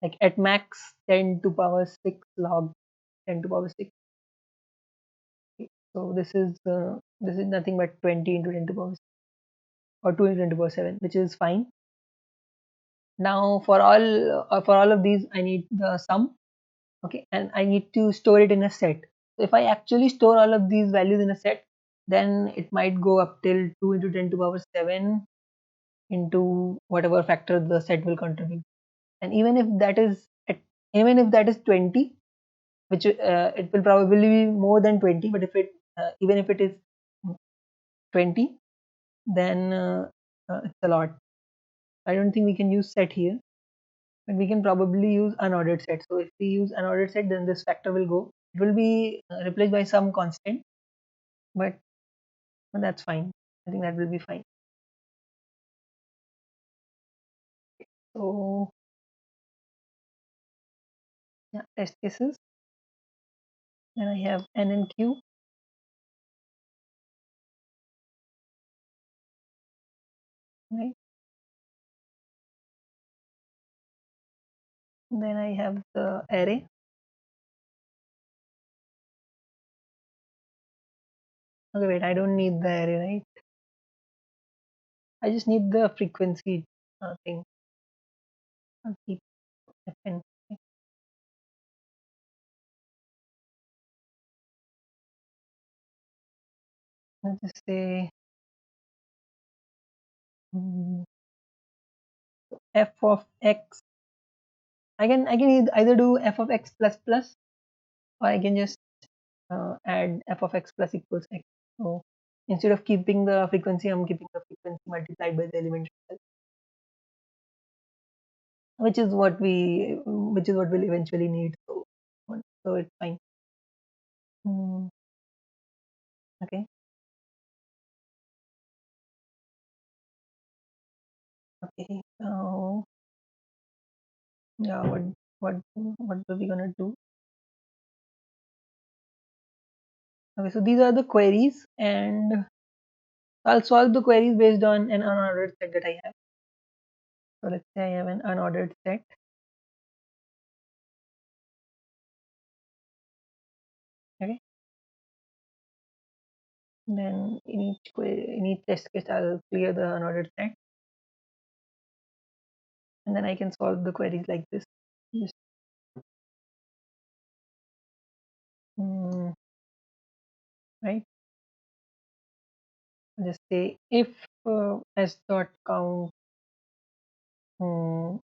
like at max, 10 to power 6 log 10 to power 6. So this is nothing but 20 into 10 to power 6, or 2 into 10 to power 7, which is fine. Now for all of these, I need the sum. Okay, and I need to store it in a set. So if I actually store all of these values in a set, then it might go up till 2 into 10 to power 7 into whatever factor the set will contribute. And even if that is 20, which it will probably be more than 20, but if it even if it is 20, then it's a lot. I don't think we can use set here, but we can probably use unordered set. So if we use unordered set, then this factor will go. It will be replaced by some constant, but that's fine. I think that will be fine. So yeah, test cases. Then I have n and q. Right. Then I have the array. Okay, wait, I don't need the array, right? I just need the frequency thing. I'll keep fn. Okay. Let's just say mm, f of x. I can either do f of x plus plus, or I can just add f of x plus equals x. So instead of keeping the frequency, I'm keeping the frequency multiplied by the element itself, which is what we'll eventually need. So it's fine. Okay. Okay. So yeah, what are we gonna do? Okay, so these are the queries, and I'll solve the queries based on an unordered set that I have. So let's say I have an unordered set. Okay. Then in each test case, I'll clear the unordered set, and then I can solve the queries like this. Just right. Just say if s dot count um,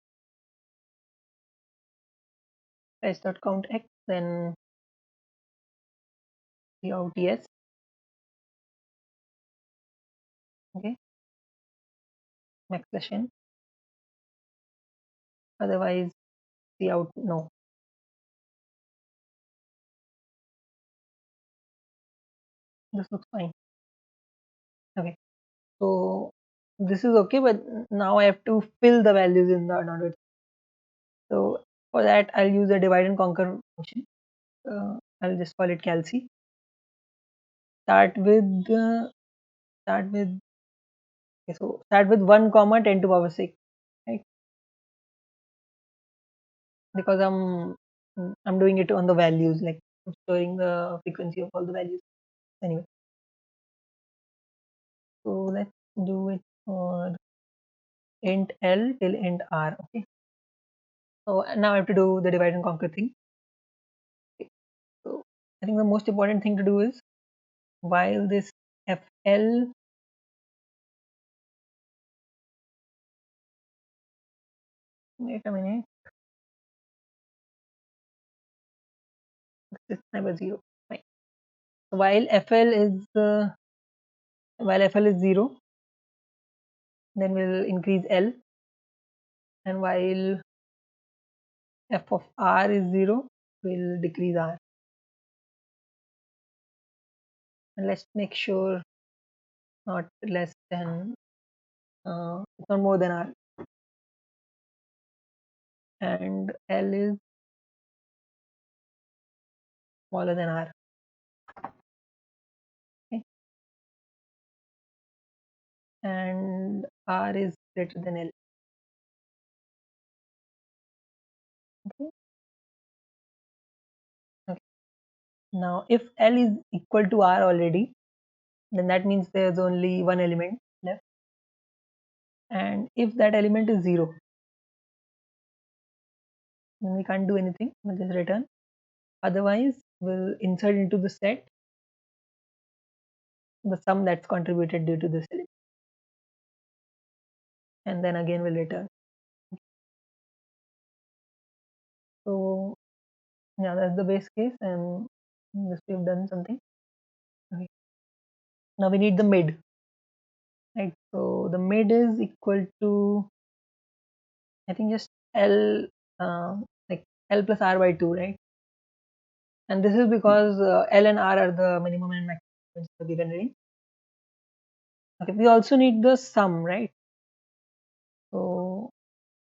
s dot count x, then the out yes. Okay, max session. Otherwise, see out no. This looks fine. Okay, so this is okay, but now I have to fill the values in the order. So for that, I'll use a divide and conquer function. I'll just call it calci. Start with start with okay, so start with 1 comma 10 to power 6, right? Because I'm doing it on the values, like I'm storing the frequency of all the values. Anyway, so let's do it for int l till int r. Okay, so now I have to do the divide and conquer thing. Okay. So I think the most important thing to do is while this fl, wait a minute, this is never zero. Fine. So while fl is 0, then we'll increase l, and while f of r is 0, we'll decrease r. And let's make sure not less than it's not more than r, and l is smaller than r. Okay, and r is greater than l. Okay. Okay. Now if l is equal to r already, then that means there's only one element left, and if that element is 0, then we can't do anything, we'll just return. Otherwise, we'll insert into the set the sum that's contributed due to this element, and then again we'll return. So yeah, that's the base case, and just we've done something. Okay. Now we need the mid, right? So the mid is equal to, I think, just L, like L plus R by 2, right? And this is because L and R are the minimum and maximum in the given range. Okay, we also need the sum, right? So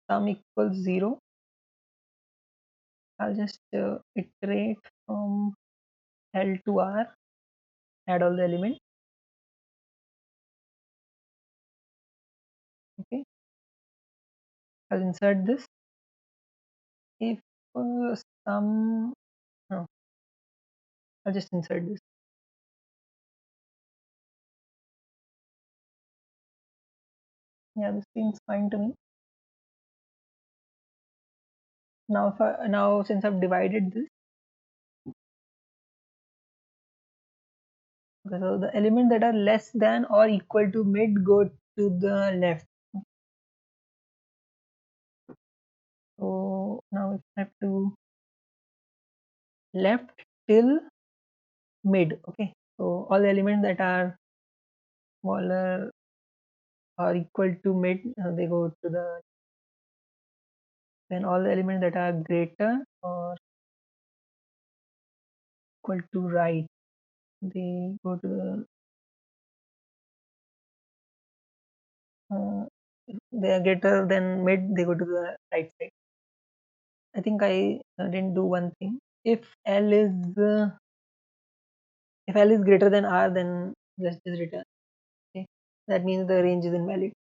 sum equals 0. I'll just iterate from L to R, add all the elements. Okay, I'll insert this. If sum, no, I'll just insert this. Yeah, this seems fine to me. Now, now since I've divided this, okay, so the elements that are less than or equal to mid go to the left. So now if I have to left till mid. Okay, so all the elements that are smaller or equal to mid, they go to the, then all the elements that are greater or equal to right, they go to the, they are greater than mid, they go to the right side. I think I didn't do one thing. If L is if L is greater than R, then let's just return. Okay, that means the range is invalid.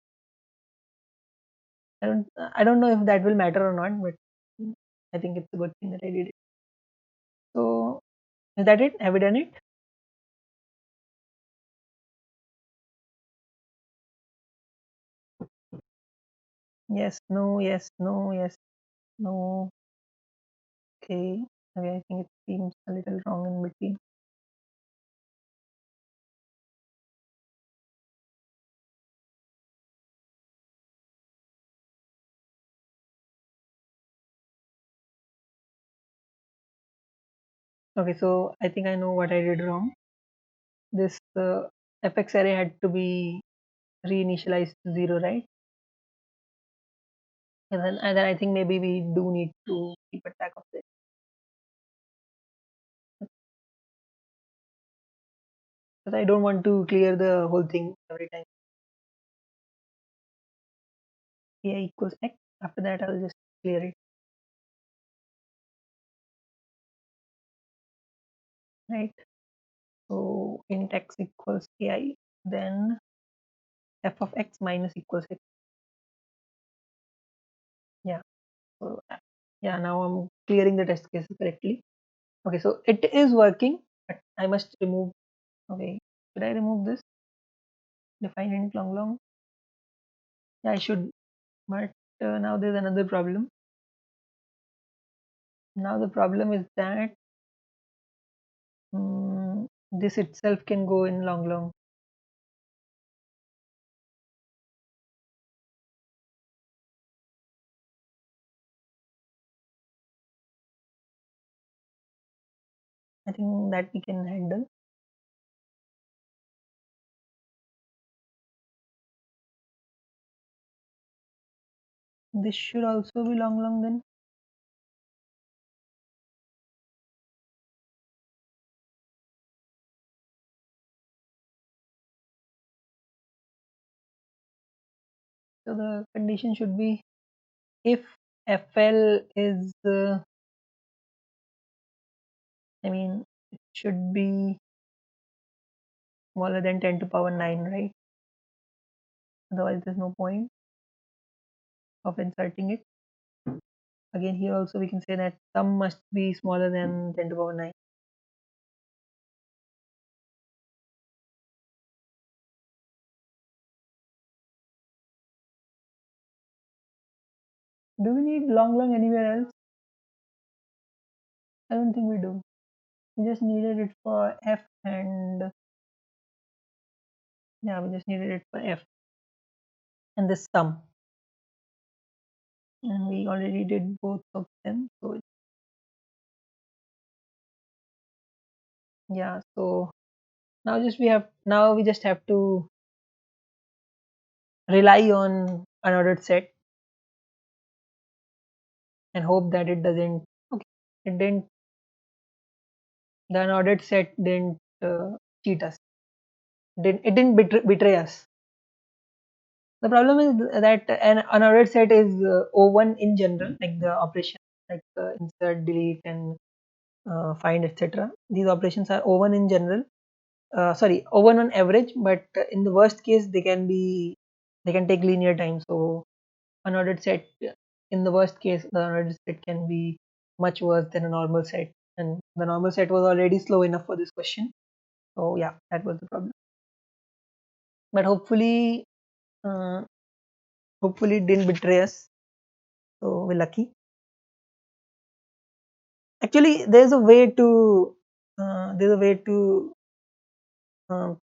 I don't know if that will matter or not, but I think it's a good thing that I did it. So is that it? Have we done it? Yes, no, yes, no, yes, no. Okay. Okay, I think it seems a little wrong in between. Okay, so I think I know what I did wrong. This fx array had to be reinitialize to 0, right? And then I think maybe we do need to keep a track of this. Because I don't want to clear the whole thing every time. AI equals X. After that, I'll just clear it, right? So int X equals AI, then f of X minus equals X. Yeah. So yeah, now I'm clearing the test cases correctly. Okay, so it is working, but I must remove. Okay, should I remove this? Define int long long. Yeah, I should. But now there's another problem. Now the problem is that this itself can go in long long. I think that we can handle. This should also be long long then. So the condition should be if FL is, I mean, it should be smaller than 10 to power 9, right? Otherwise, there's no point of inserting it. Again, here also we can say that sum must be smaller than 10 to power 9. Do we need long long anywhere else? I don't think we do. We just needed it for F and yeah, we just needed it for F and this sum. And we already did both of them. So yeah, so now we just have to rely on unordered set and hope that it doesn't. Okay, it didn't. The unordered set didn't cheat us. It didn't betray us. The problem is that an unordered set is O1 in general, like the operation like insert, delete, and find, etc. These operations are O1 in general. Sorry, O1 on average, but in the worst case, they can take linear time. So unordered set, in the worst case, the unordered set can be much worse than a normal set, and the normal set was already slow enough for this question. So yeah, that was the problem. But uh, hopefully it didn't betray us. So we're lucky. Actually, there's a way to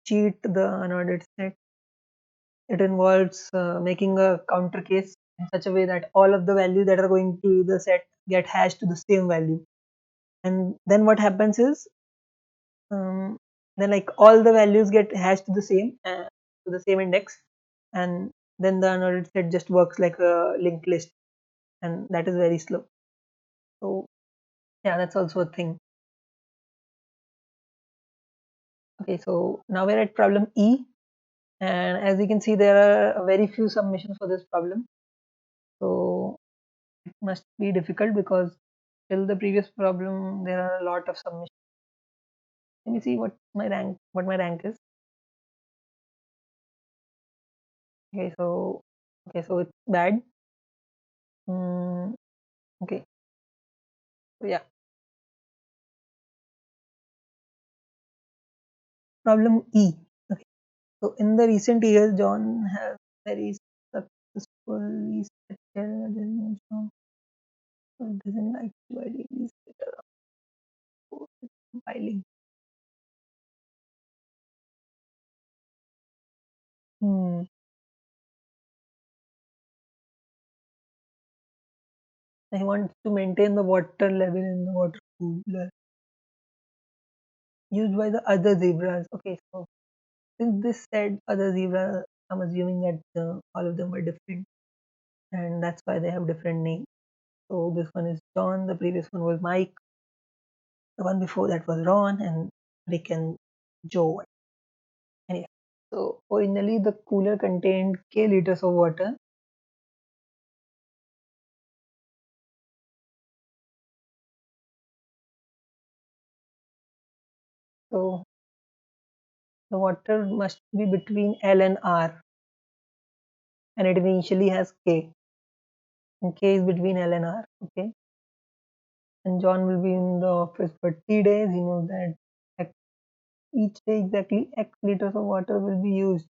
cheat the unordered set. It involves making a counter case in such a way that all of the values that are going to the set get hashed to the same value. And then what happens is, um, then like all the values get hashed to the same index, and then the unordered set just works like a linked list, and that is very slow. So yeah, that's also a thing. Okay, so now we're at problem E, and as you can see, there are very few submissions for this problem. So it must be difficult because till the previous problem there are a lot of submissions. Let me see what my rank is. Okay, so it's bad. Okay, so yeah, problem E. Okay, so in the recent years, John has very successfully settled in doesn't like to ideally set around compiling. Hmm. He wants to maintain the water level in the water cooler used by the other zebras. Okay, so since this said other zebra, I'm assuming that all of them were different, and that's why they have different names. So this one is John, the previous one was Mike, the one before that was Ron, and Rick and Joe. Anyway, so originally the cooler contained K liters of water. So the water must be between L and R, and it initially has K, and K is between L and R. Okay, and John will be in the office for 3 days. He knows that each day exactly X liters of water will be used.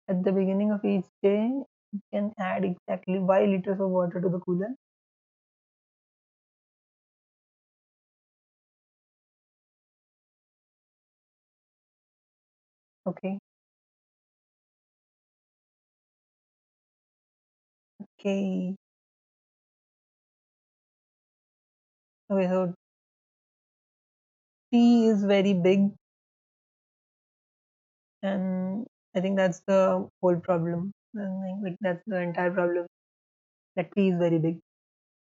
At the beginning of each day, you can add exactly Y liters of water to the cooler. Okay, okay, okay. So T is very big, and I think that's the whole problem. Like that's the entire problem. That T is very big,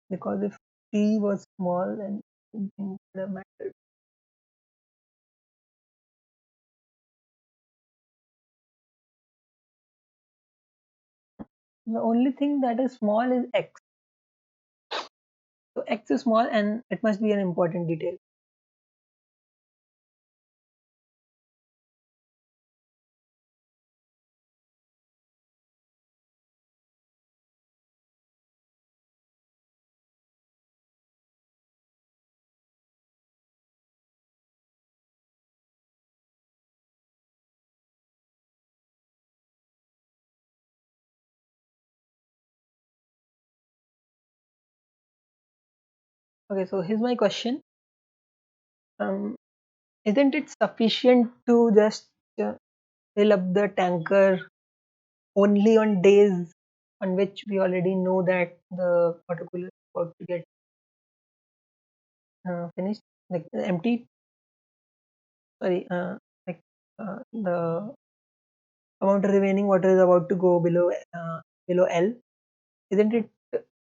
because if T was small, then something would have mattered. The only thing that is small is X. So X is small, and it must be an important detail. Okay, so here's my question. Um, isn't it sufficient to just uh, fill up the tanker only on days on which we already know that the water cooler is about to get finished, like empty? Sorry, the amount of remaining water is about to go below L. Isn't it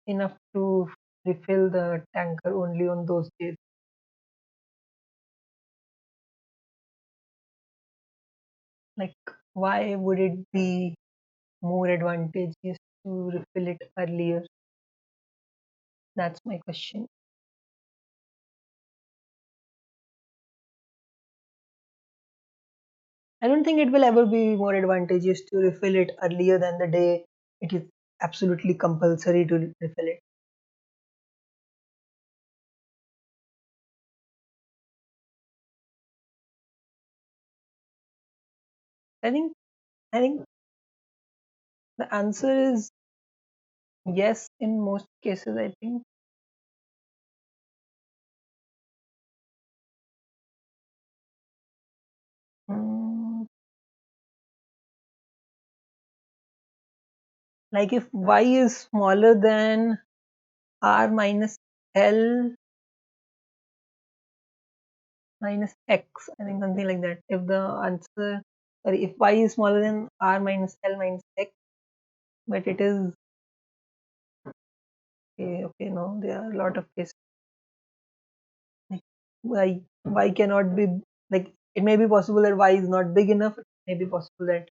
enough to refill the tanker only on those days? Like, why would it be more advantageous to refill it earlier? That's my question. I don't think it will ever be more advantageous to refill it earlier than the day it is absolutely compulsory to refill it. I think I think the answer is yes in most cases. I think. Mm, like if y is smaller than r minus l minus x, I think something like that. If the answer, sorry, if y is smaller than r minus l minus x, but it is okay. Okay, no, there are a lot of cases. Like y cannot be, like, it may be possible that y is not big enough. It may be possible that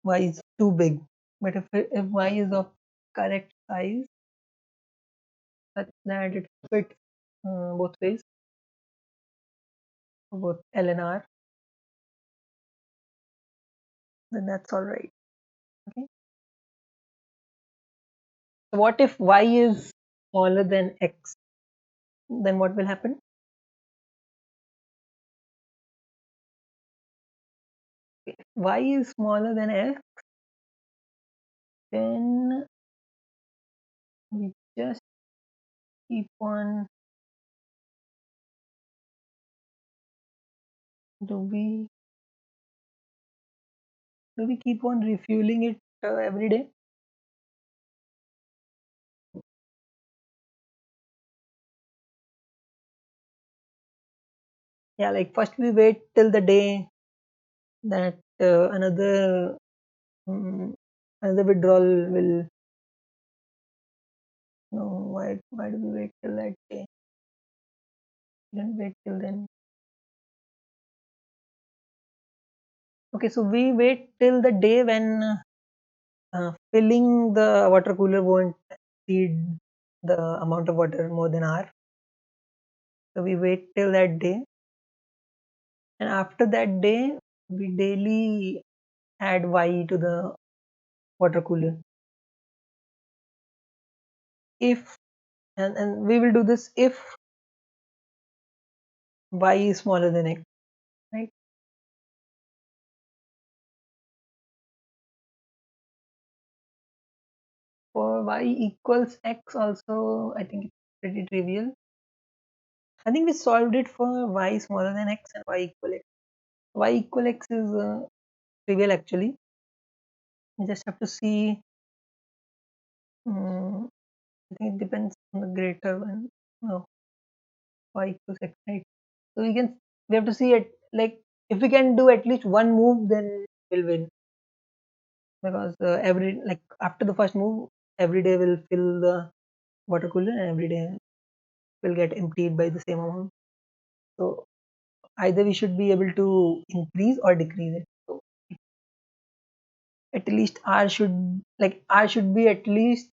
y is too big. But if y is of correct size such that it fits both ways, both L and R, then that's all right. Okay. So what if y is smaller than x? Then what will happen? If y is smaller than x, then we just keep on. Do we keep on refueling it every day? Yeah, like first we wait till the day that another withdrawal will. No, why do we wait till that day? We don't wait till then. Okay, so we wait till the day when filling the water cooler won't exceed the amount of water more than R. So we wait till that day, and after that day, we daily add Y to the water cooler. If and we will do this if Y is smaller than X, right? For Y equals X also, I think it's pretty trivial. I think we solved it for Y smaller than X and Y equal X. Y equal X is trivial actually. You just have to see. I think it depends on the greater one. No, Y equals X, right? So we have to see it like if we can do at least one move, then we'll win. Because every like after the first move, every day will fill the water cooler, and every day will get emptied by the same amount. So either we should be able to increase or decrease it. So at least R should be at least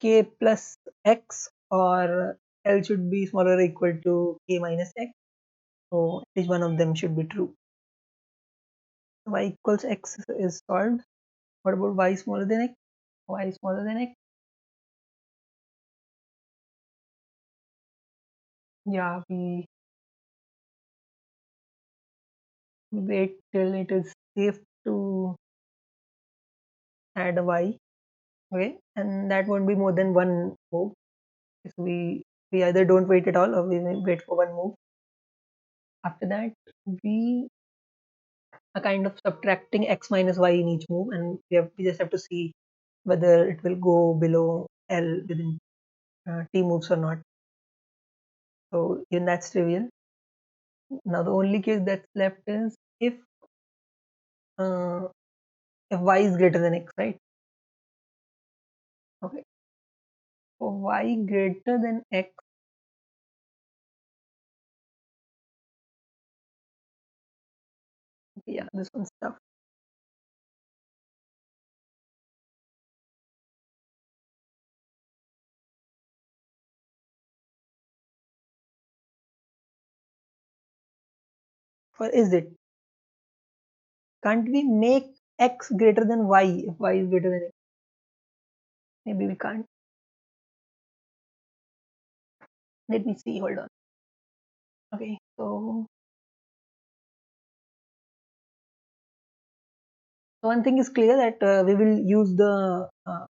k plus x, or L should be smaller or equal to k minus x. So at least one of them should be true. Y equals x is solved. What about y smaller than x? Y smaller than x? Yeah, we wait till it is safe to add a y. Okay, and that won't be more than one move. So we either don't wait at all or we wait for one move. After that, we are kind of subtracting x minus y in each move, and we just have to see whether it will go below L within t moves or not. So even that's trivial. Now the only case that's left is uh, if y is greater than x, right? Okay. For y greater than x, yeah, this one's tough. For is it? Can't we make x greater than y if y is greater than x? Maybe we can't. Let me see. Hold on. Okay. So one thing is clear that we will use the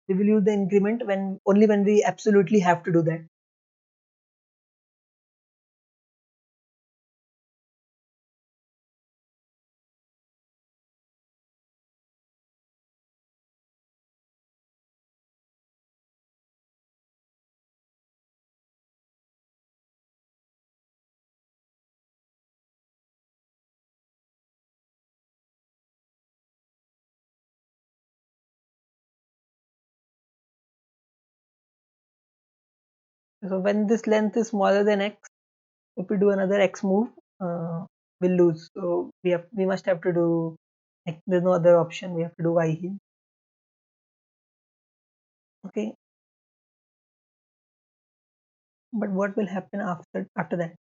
increment when only when we absolutely have to do that. So when this length is smaller than x, if we do another x move, we'll lose. So we must have to do, like, there's no other option. We have to do y here. Okay. But what will happen after that?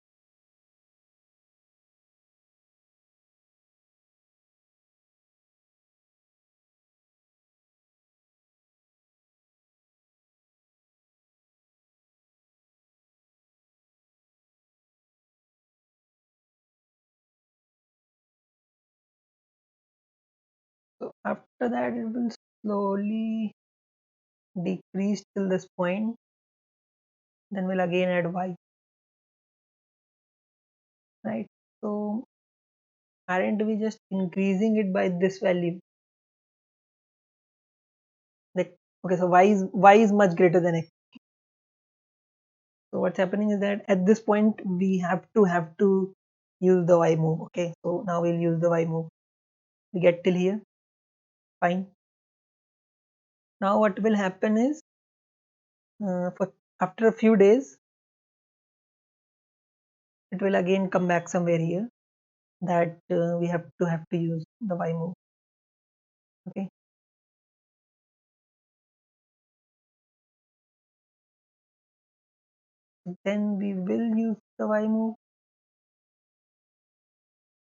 So after that, it will slowly decrease till this point. Then we'll again add y. Right. So aren't we just increasing it by this value? Like, okay, so y is much greater than x. So what's happening is that at this point we have to use the y move. Okay, so now we'll use the y move. We get till here, fine. Now what will happen is, for after a few days, it will again come back somewhere here that we have to use the y move. Okay, then we will use the y move.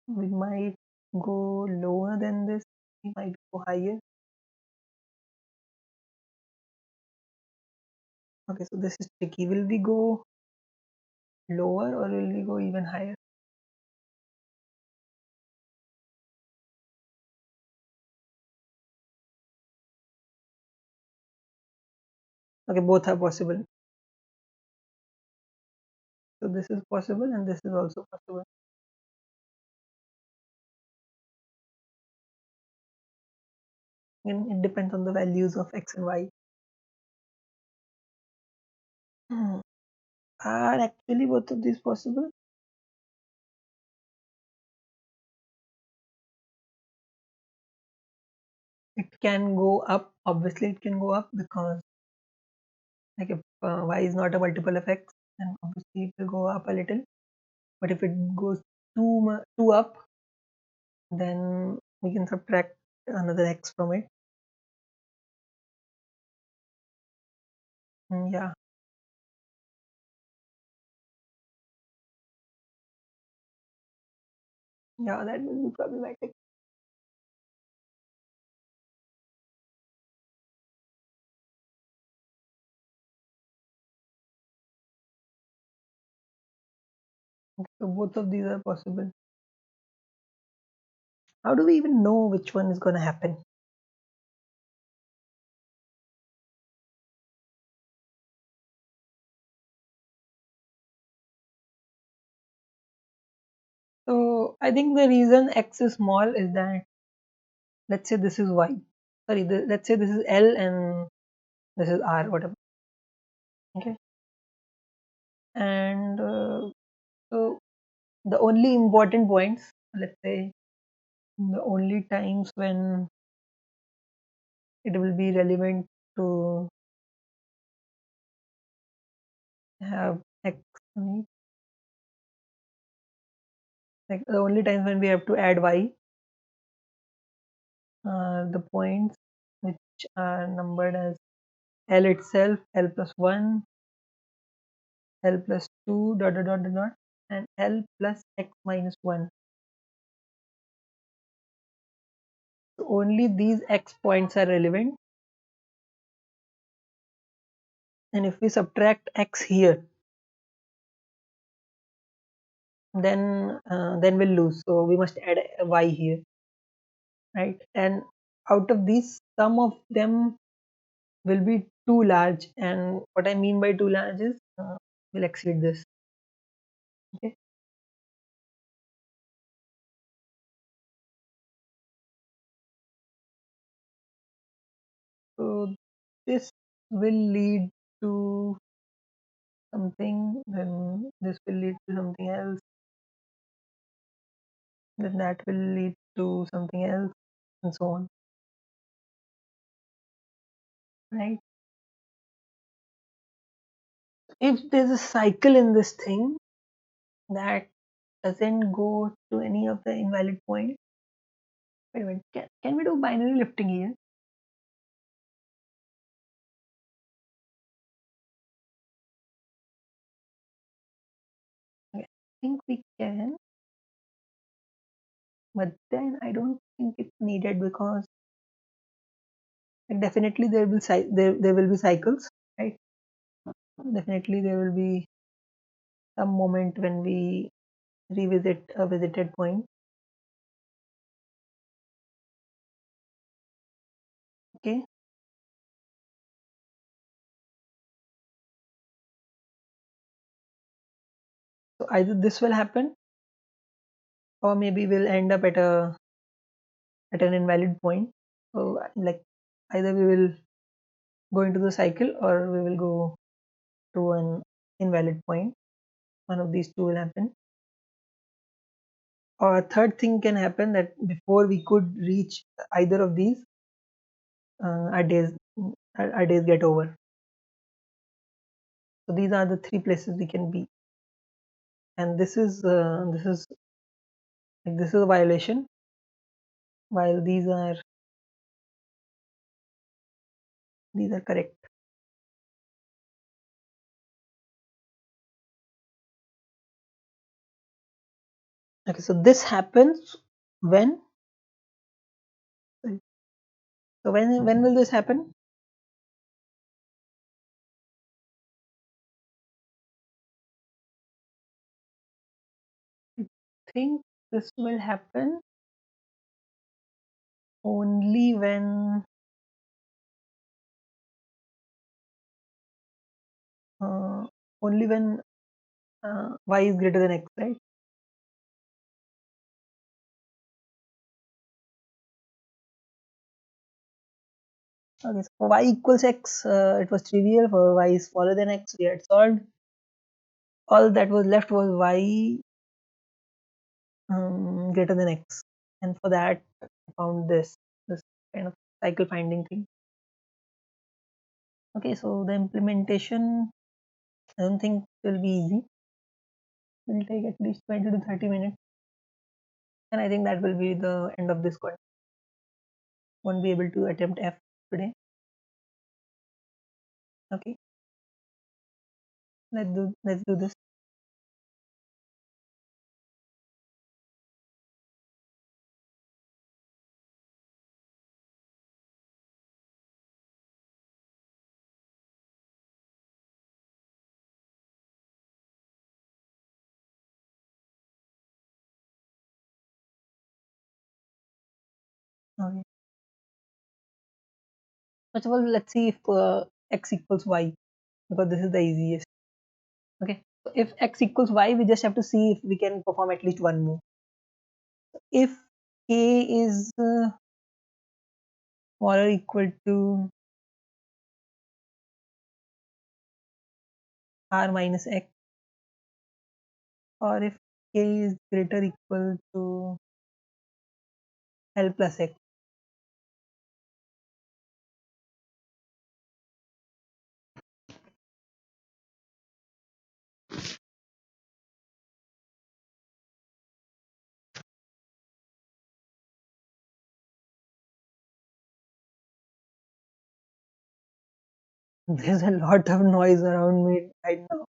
We might go lower than this, we might go higher. Okay, so this is tricky. Will we go lower or will we go even higher? Okay, both are possible. So this is possible and this is also possible. And it depends on the values of x and y. Are actually both of these possible? It can go up. Obviously, it can go up because, like, if y is not a multiple of x, then obviously it will go up a little. But if it goes too up, then we can subtract another x from it. Yeah, yeah, that will be problematic. So both of these are possible. How do we even know which one is going to happen? So I think the reason x is small is that, let's say this is y. Sorry, let's say this is L and this is R, whatever. Okay, and so the only important points, let's say, the only times when it will be relevant to have x, like the only times when we have to add y, the points which are numbered as L itself, L plus 1, L plus 2, dot dot dot dot dot, and L plus x minus 1. So only these x points are relevant, and if we subtract x here, then we'll lose. So we must add a y here, right? And out of these, some of them will be too large, and what I mean by too large is will exceed this. Okay, so this will lead to something, then this will lead to something else, then that will lead to something else, and so on, right? If there's a cycle in this thing that doesn't go to any of the invalid points, wait a minute, can we do binary lifting here? Okay, I think we can, but then I don't think it's needed because definitely there will be cycles, right? Definitely there will be some moment when we revisit a visited point. Okay, so either this will happen or maybe we'll end up at an invalid point. So like either we will go into the cycle or we will go to an invalid point. One of these two will happen. Or third thing can happen, that before we could reach either of these, our days our days get over. So these are the three places we can be, and this is a violation, while these are correct. Okay, so this happens when, so when will this happen? I think this will happen only when uh, only when y is greater than x, right? Okay, so for y equals x, it was trivial. For y is smaller than x, we had solved. All that was left was y greater than x, and for that I found this kind of cycle finding thing. Okay, so the implementation, I don't think it will be easy. It will take at least 20 to 30 minutes, and I think that will be the end of this course. Won't be able to attempt F today. Okay, let's do this. Okay, first of all, let's see if x equals y, because this is the easiest. Okay, so if x equals y, we just have to see if we can perform at least one move. If k is smaller or equal to r minus x, or if k is greater or equal to l plus x. There's a lot of noise around me right now,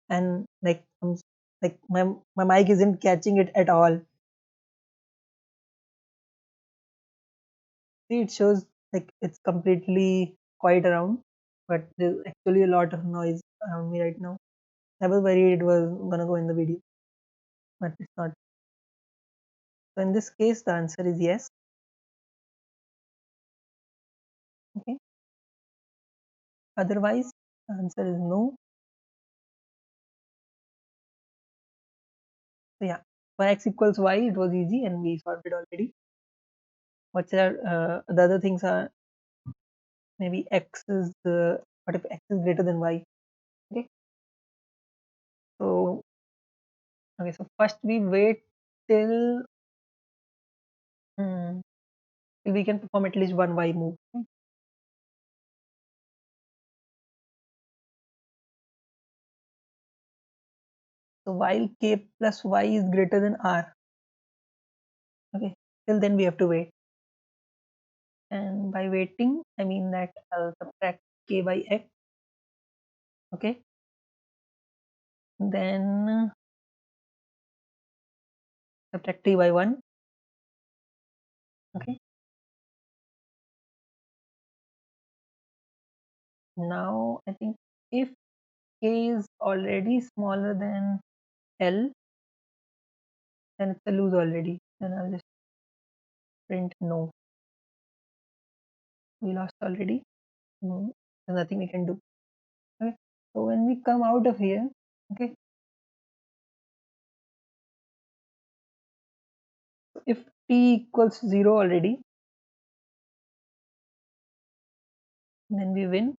and like my mic isn't catching it at all. See, it shows like it's completely quiet around, but there's actually a lot of noise around me right now. I was worried it was gonna go in the video, but it's not. So in this case, the answer is yes. Okay. Otherwise, the answer is no. So yeah, for x equals y, it was easy and we solved it already. What's the other things are, maybe x is what if x is greater than y? Okay. So okay, so first we wait till hmm, till we can perform at least one y move. Okay? So while k plus y is greater than r, okay, till then we have to wait. And by waiting, I mean that I'll subtract k by x. Okay. Then subtract t by 1. Okay. Now I think if k is already smaller than L, then it's a lose already. Then I'll just print no. We lost already. No, there's nothing we can do. Okay. So when we come out of here, okay, if t equals 0 already, then we win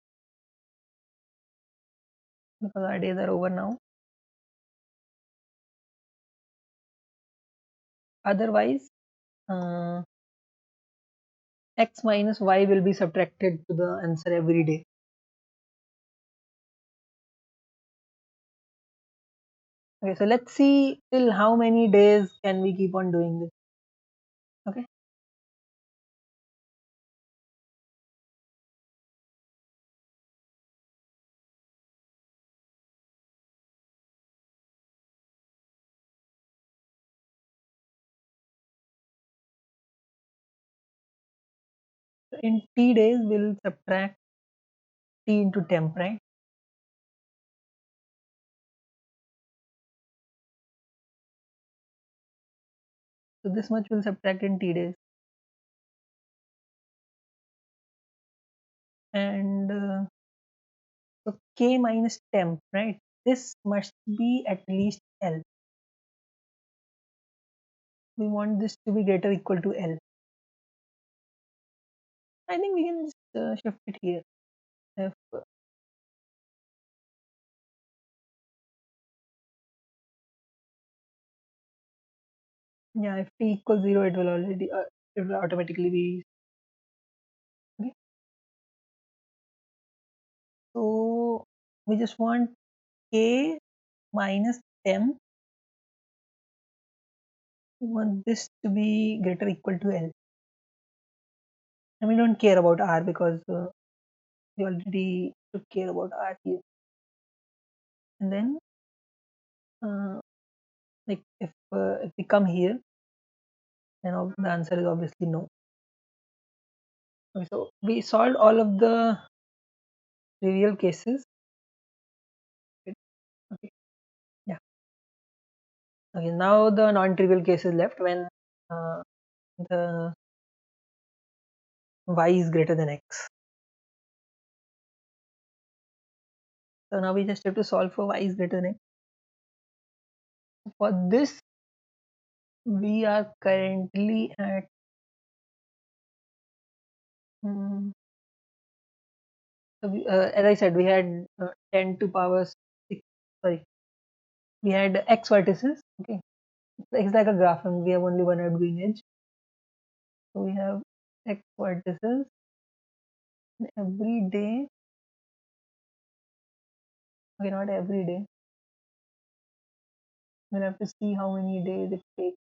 because our days are over now. Otherwise, uh, x minus y will be subtracted to the answer every day. Okay, so let's see till how many days can we keep on doing this. Okay. So in t days, we'll subtract t into temp, right? So this much will subtract in t days, and so k minus temp, right? This must be at least L. We want this to be greater or equal to L. I think we can just shift it here. If yeah, if t equals 0, it will automatically be okay. So we just want k minus temp. We want this to be greater or equal to L, and we don't care about R because we already took care about R here. And then like if we come here, then the answer is obviously no. Okay, so we solved all of the trivial cases. Okay, yeah. Okay, now the non-trivial case is left when uh, the y is greater than x. So now we just have to solve for y is greater than x. For this, we are currently at so as I said, we had 10 to power 6. Sorry, we had x vertices. Okay, it's like a graph, and we have only one outgoing edge. So we have x vertices, and every day. Okay, not every day. We'll have to see how many days it takes.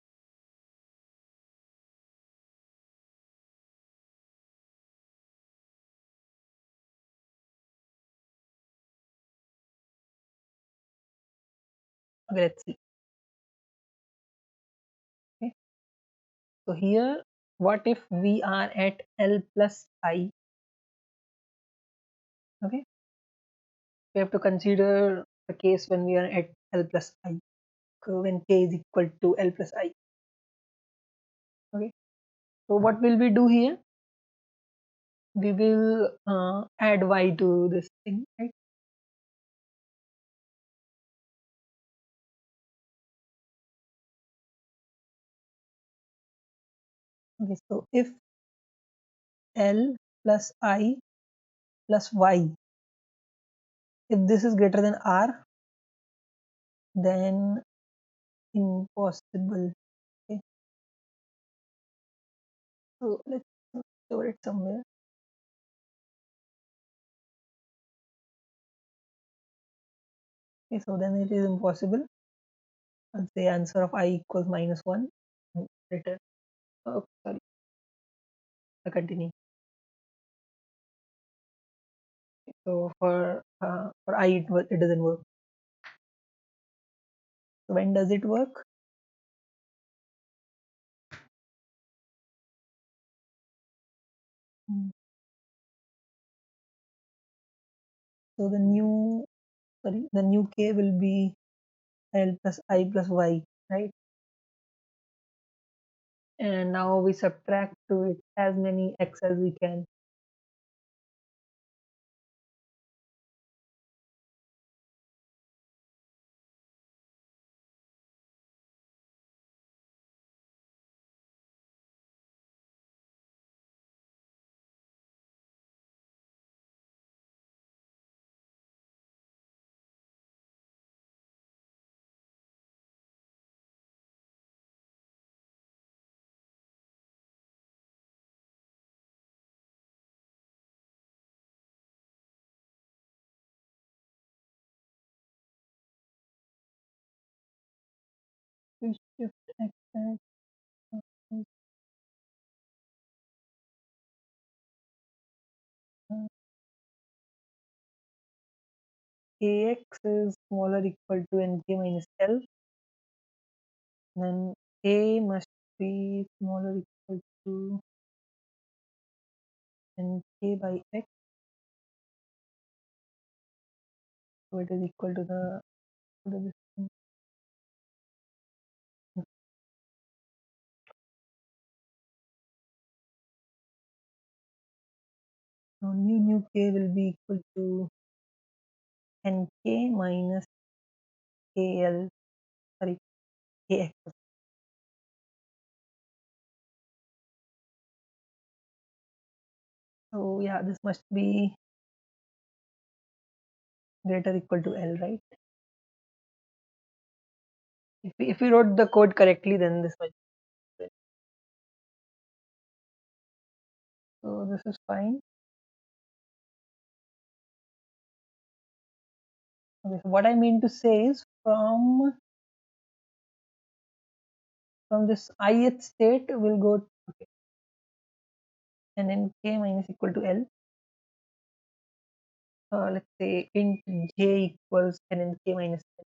Okay, let's see. Okay, so here, what if we are at L plus I? Okay, we have to consider the case when we are at L plus I, so when k is equal to L plus I. Okay, so what will we do here? We will add y to this thing, right? Okay, so if L plus I plus y, if this is greater than R, then impossible. Okay, so let's store it somewhere. Okay, so then it is impossible. I'll say answer of I equals -1 and return. Oh, sorry, I continue. So for I it doesn't work. So when does it work? So the new k will be L plus I plus y, right? And now we subtract to it as many x as we can. that ax is smaller equal to nk minus l, then a must be smaller equal to nk by x, so it is equal to this thing. Now new k will be equal to nk minus kl, sorry, kx. So yeah, this must be greater equal to L, right? If we wrote the code correctly, then this much. So this is fine. Okay, so what I mean to say is from this ith state will go, okay, and then k minus equal to L. Let's say int j equals n and k minus L.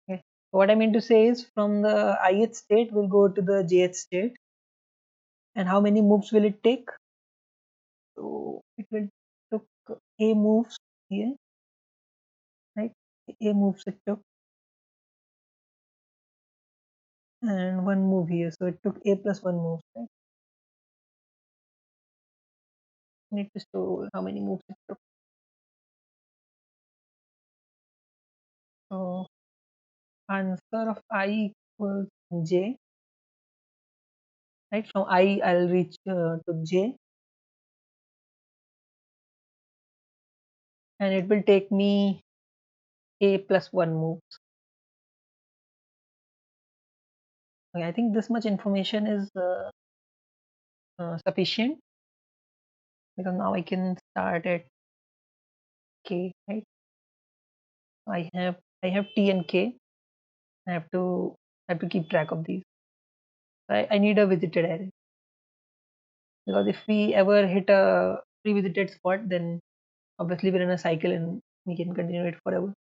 Okay. So what I mean to say is from the ith state will go to the jth state, and how many moves will it take? So it will took a moves here, right? A moves it took, and one move here, so it took a plus one moves, right? Need to store how many moves it took. So answer of I equals j, right? From I I'll reach to j, and it will take me a plus one moves. Okay, I think this much information is sufficient, because now I can start at k, right? I have t and k. I have to keep track of these. I need a visited array, because if we ever hit a revisited spot, then obviously we're in a cycle and we can continue it forever.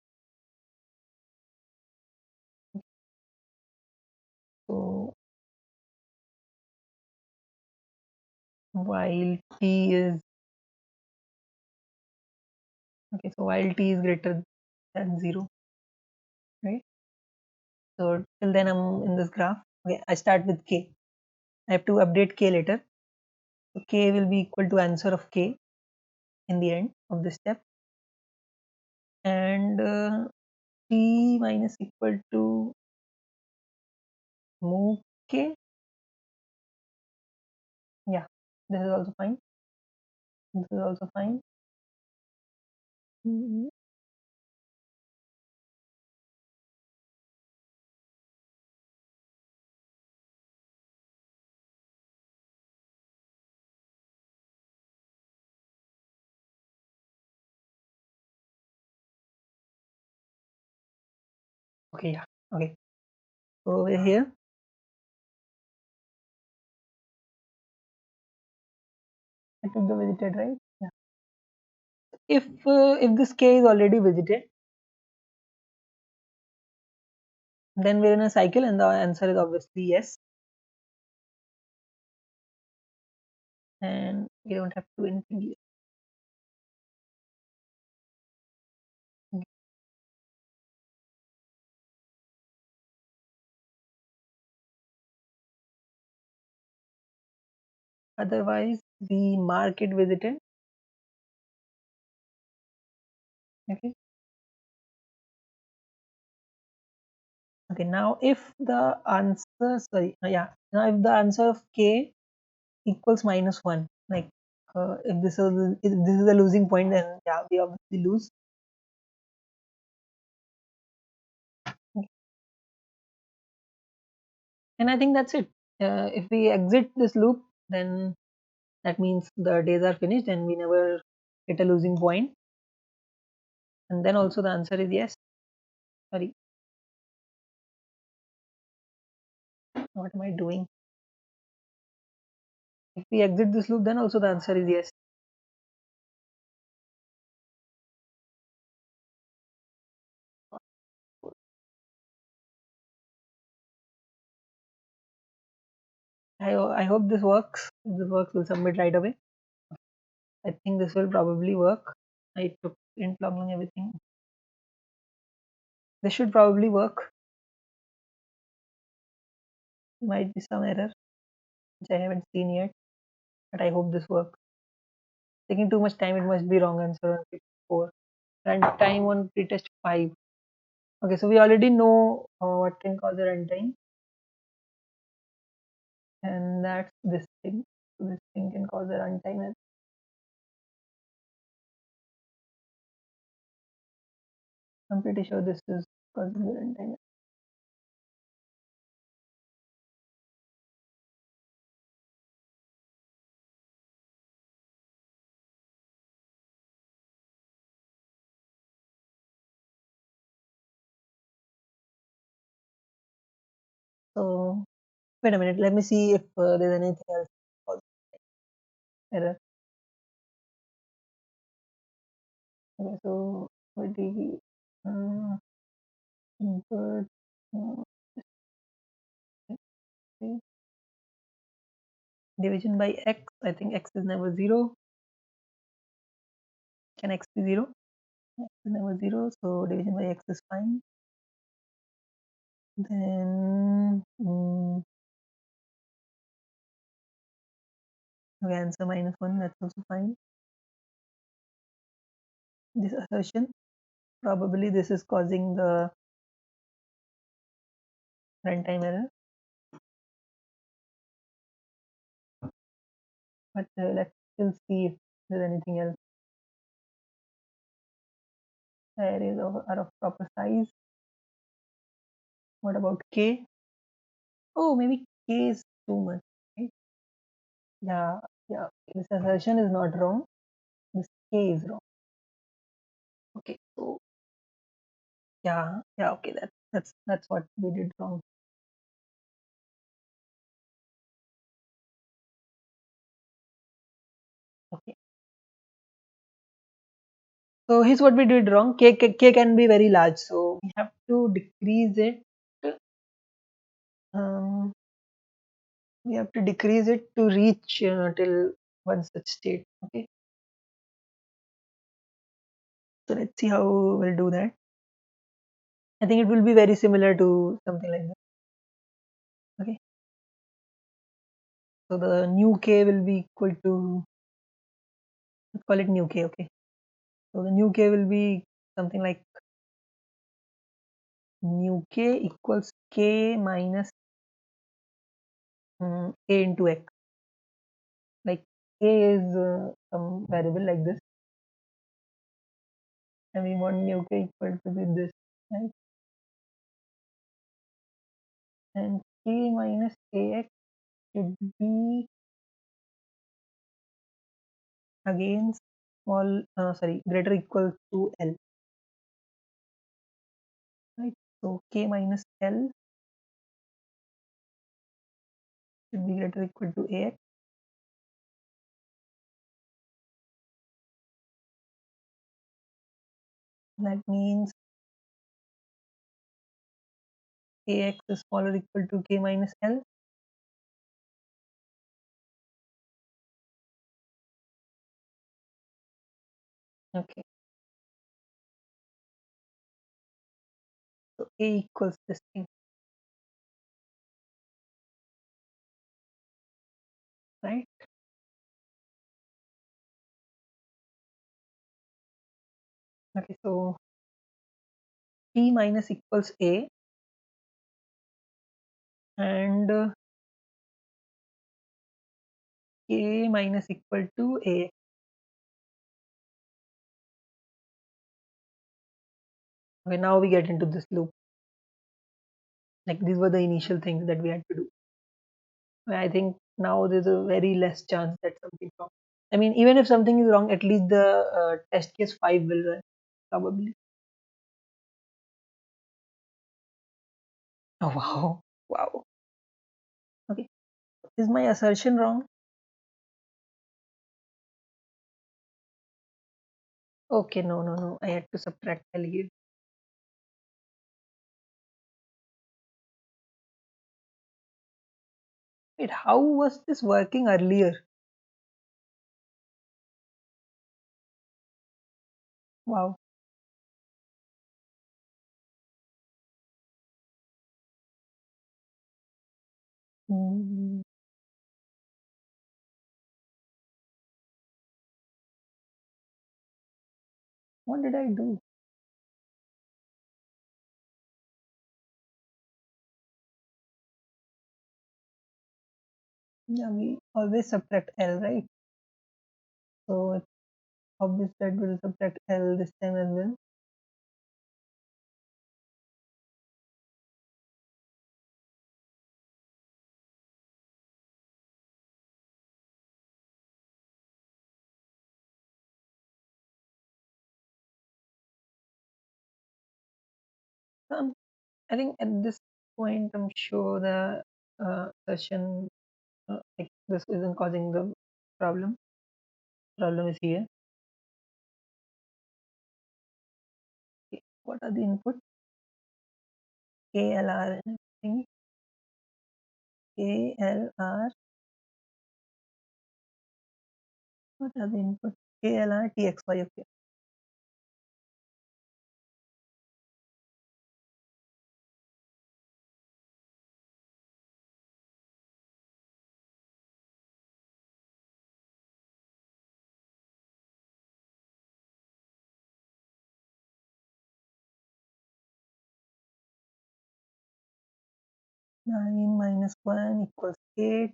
So while t is okay, so while t is greater than 0, right? So till then I'm in this graph. Okay, I start with k. I have to update k later. So k will be equal to answer of k in the end of this step, and t minus equal to move k. Yeah, this is also fine. This is also fine. Mhm. Okay, yeah. Okay. So we're here. I took the visited, right? Yeah. If this k is already visited, then we're in a cycle, and the answer is obviously yes. And we don't have to do anything here. Otherwise, we mark it visited. Okay. Okay. Now, if the answer, sorry, yeah. Now, if the answer of k equals -1, like if this is a losing point, then yeah, we obviously lose. Okay. And I think that's it. If we exit this loop, then that means the days are finished and we never hit a losing point. And then also the answer is yes. Sorry. What am I doing? If we exit this loop, then also the answer is yes. I hope this works. If this works, we'll submit right away. I think this will probably work. I took int log long everything. This should probably work. Might be some error which I haven't seen yet, but I hope this works. Taking too much time, it must be wrong answer on 4. Runtime on pretest 5. Okay, so we already know what can cause a runtime, and that's this thing. So this thing can cause a runtime. I'm pretty sure this is causing the runtime. So wait a minute, let me see if there's anything else causing error. Okay, so what do we input uh, division by x? I think x is never 0. Can x be 0? X is never 0, so division by x is fine. Then okay, answer -1, that's also fine. This assertion, probably this is causing the runtime error, but let's still see if there's anything else. Arrays are of proper size. What about k? Oh, maybe k is too much, right? Yeah, yeah. This assertion is not wrong. This k is wrong. Okay, so yeah, yeah. Okay, that's what we did wrong. Okay. So here's what we did wrong. K can be very large, so we have to decrease it. Um, we have to decrease it to reach till one such state. Okay. So let's see how we'll do that. I think it will be very similar to something like that. Okay. So the new k will be equal to, let's call it new k. Okay. So the new k will be something like new k equals k minus a into x. Like a is some variable like this, and we want new k equal to be this, right? And k minus ax should be again small, sorry, greater equal to L, right? So k minus L should be greater equal to ax. That means ax is smaller equal to k minus L. Okay. So a equals this thing, right? Okay. So p minus equals a, and k minus equal to a. Okay, now we get into this loop. Like these were the initial things that we had to do. I think now there's a very less chance that something's wrong. I mean, even if something is wrong, at least the test case 5 will run, probably. Oh, wow. Wow. Is my assertion wrong? Okay, no, no, no. I had to subtract L here. Wait, how was this working earlier? Wow. Hmm, what did I do? Yeah, we always subtract L, right? So it's obvious that we'll subtract L this time as well. Um, I think at this point, I'm sure the session like this isn't causing the problem. Problem is here. Okay, what are the inputs? KLR and everything. KLR. What are the inputs? KLR TXY. Okay. Nine minus one equals eight.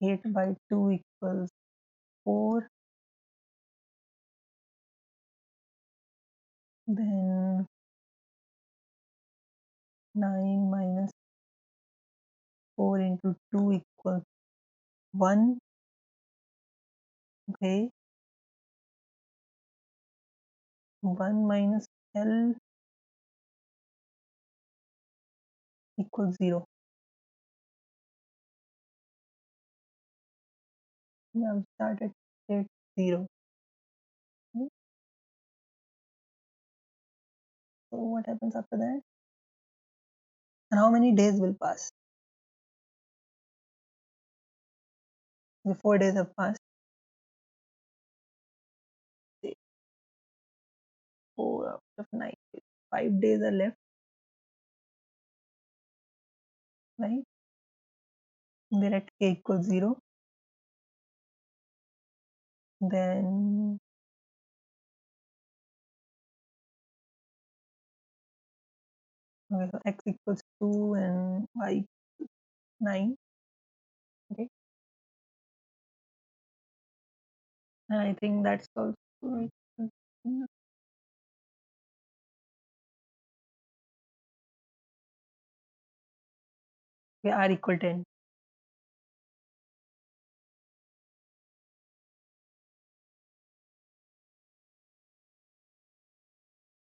8 by 2 equals 4. Then 9 minus 4 into 2 equals 1. Okay. 1 minus L equals 0. Now start at state 0. Okay. So what happens after that? And how many days will pass? The 4 days have passed. Say 4 out of 9 days. 5 days are left, right? We're at k equals 0. Then okay, so x equals 2 and y 9. Okay. And I think that's also okay, r equal 10.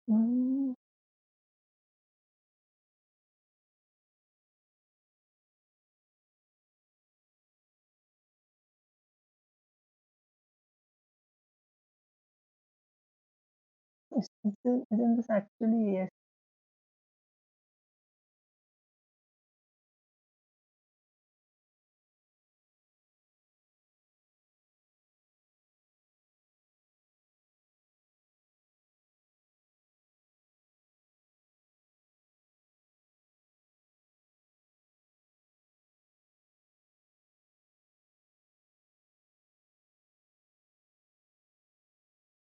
Mm, isn't this actually yes?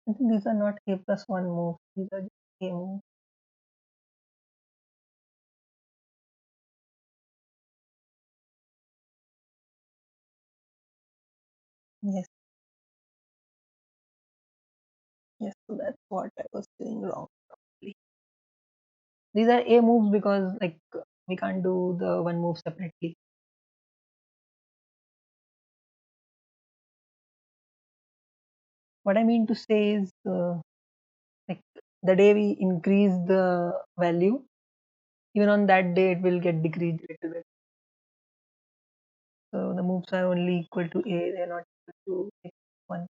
I think these are not a plus 1 moves. These are just a moves. Yes, yes. So that's what I was doing wrong. Probably. These are a moves because like we can't do the one move separately. What I mean to say is like the day we increase the value, even on that day it will get decreased a little bit. So the move moves are only equal to a, they're not equal to one.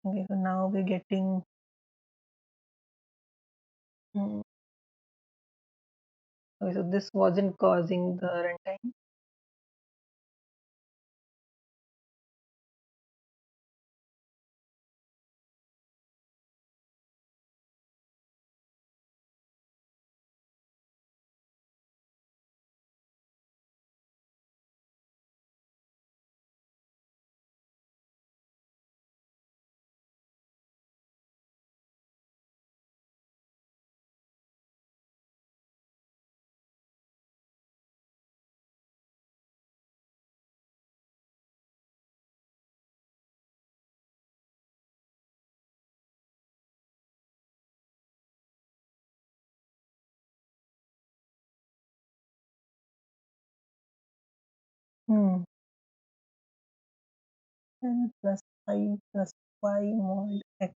Okay, so now we're getting mm, okay, so this wasn't causing the runtime. Hmm. 10 plus 5 plus y mod x.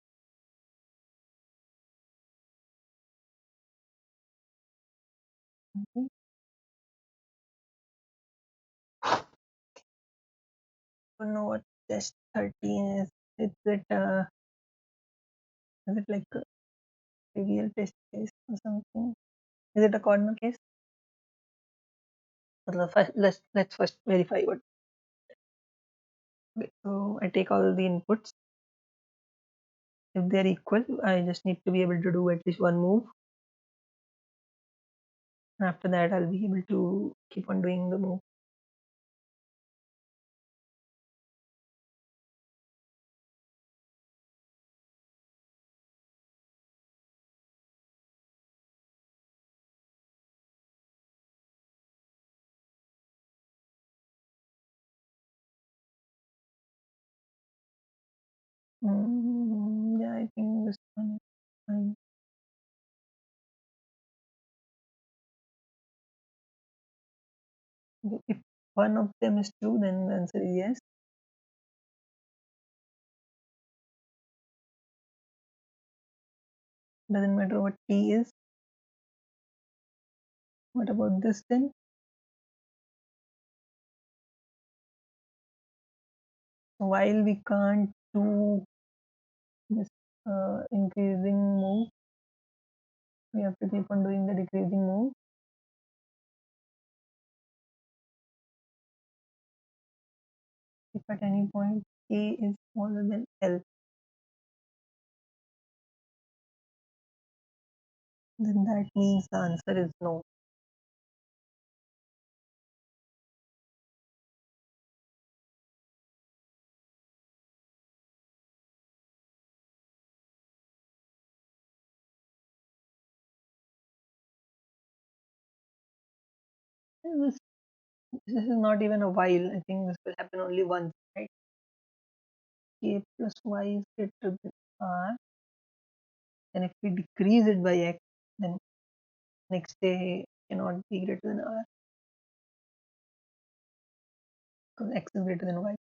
Okay. Don't know what test 13 is. Is it like a trivial test case or something? Is it a corner case? First, let's first verify what. Okay, so I take all the inputs. If they're equal, I just need to be able to do at least one move. After that, I'll be able to keep on doing the move. Yeah, I think this one is fine. Okay, if one of them is true, then the answer is yes. Doesn't matter what t is. What about this then? While we can't do this increasing move, we have to keep on doing the decreasing move. If at any point k is smaller than l, then that means the answer is no. This, this is not even a while. I think this will happen only once, right? K plus y is greater than r. And if we decrease it by x, then next day cannot be greater than r because x is greater than y.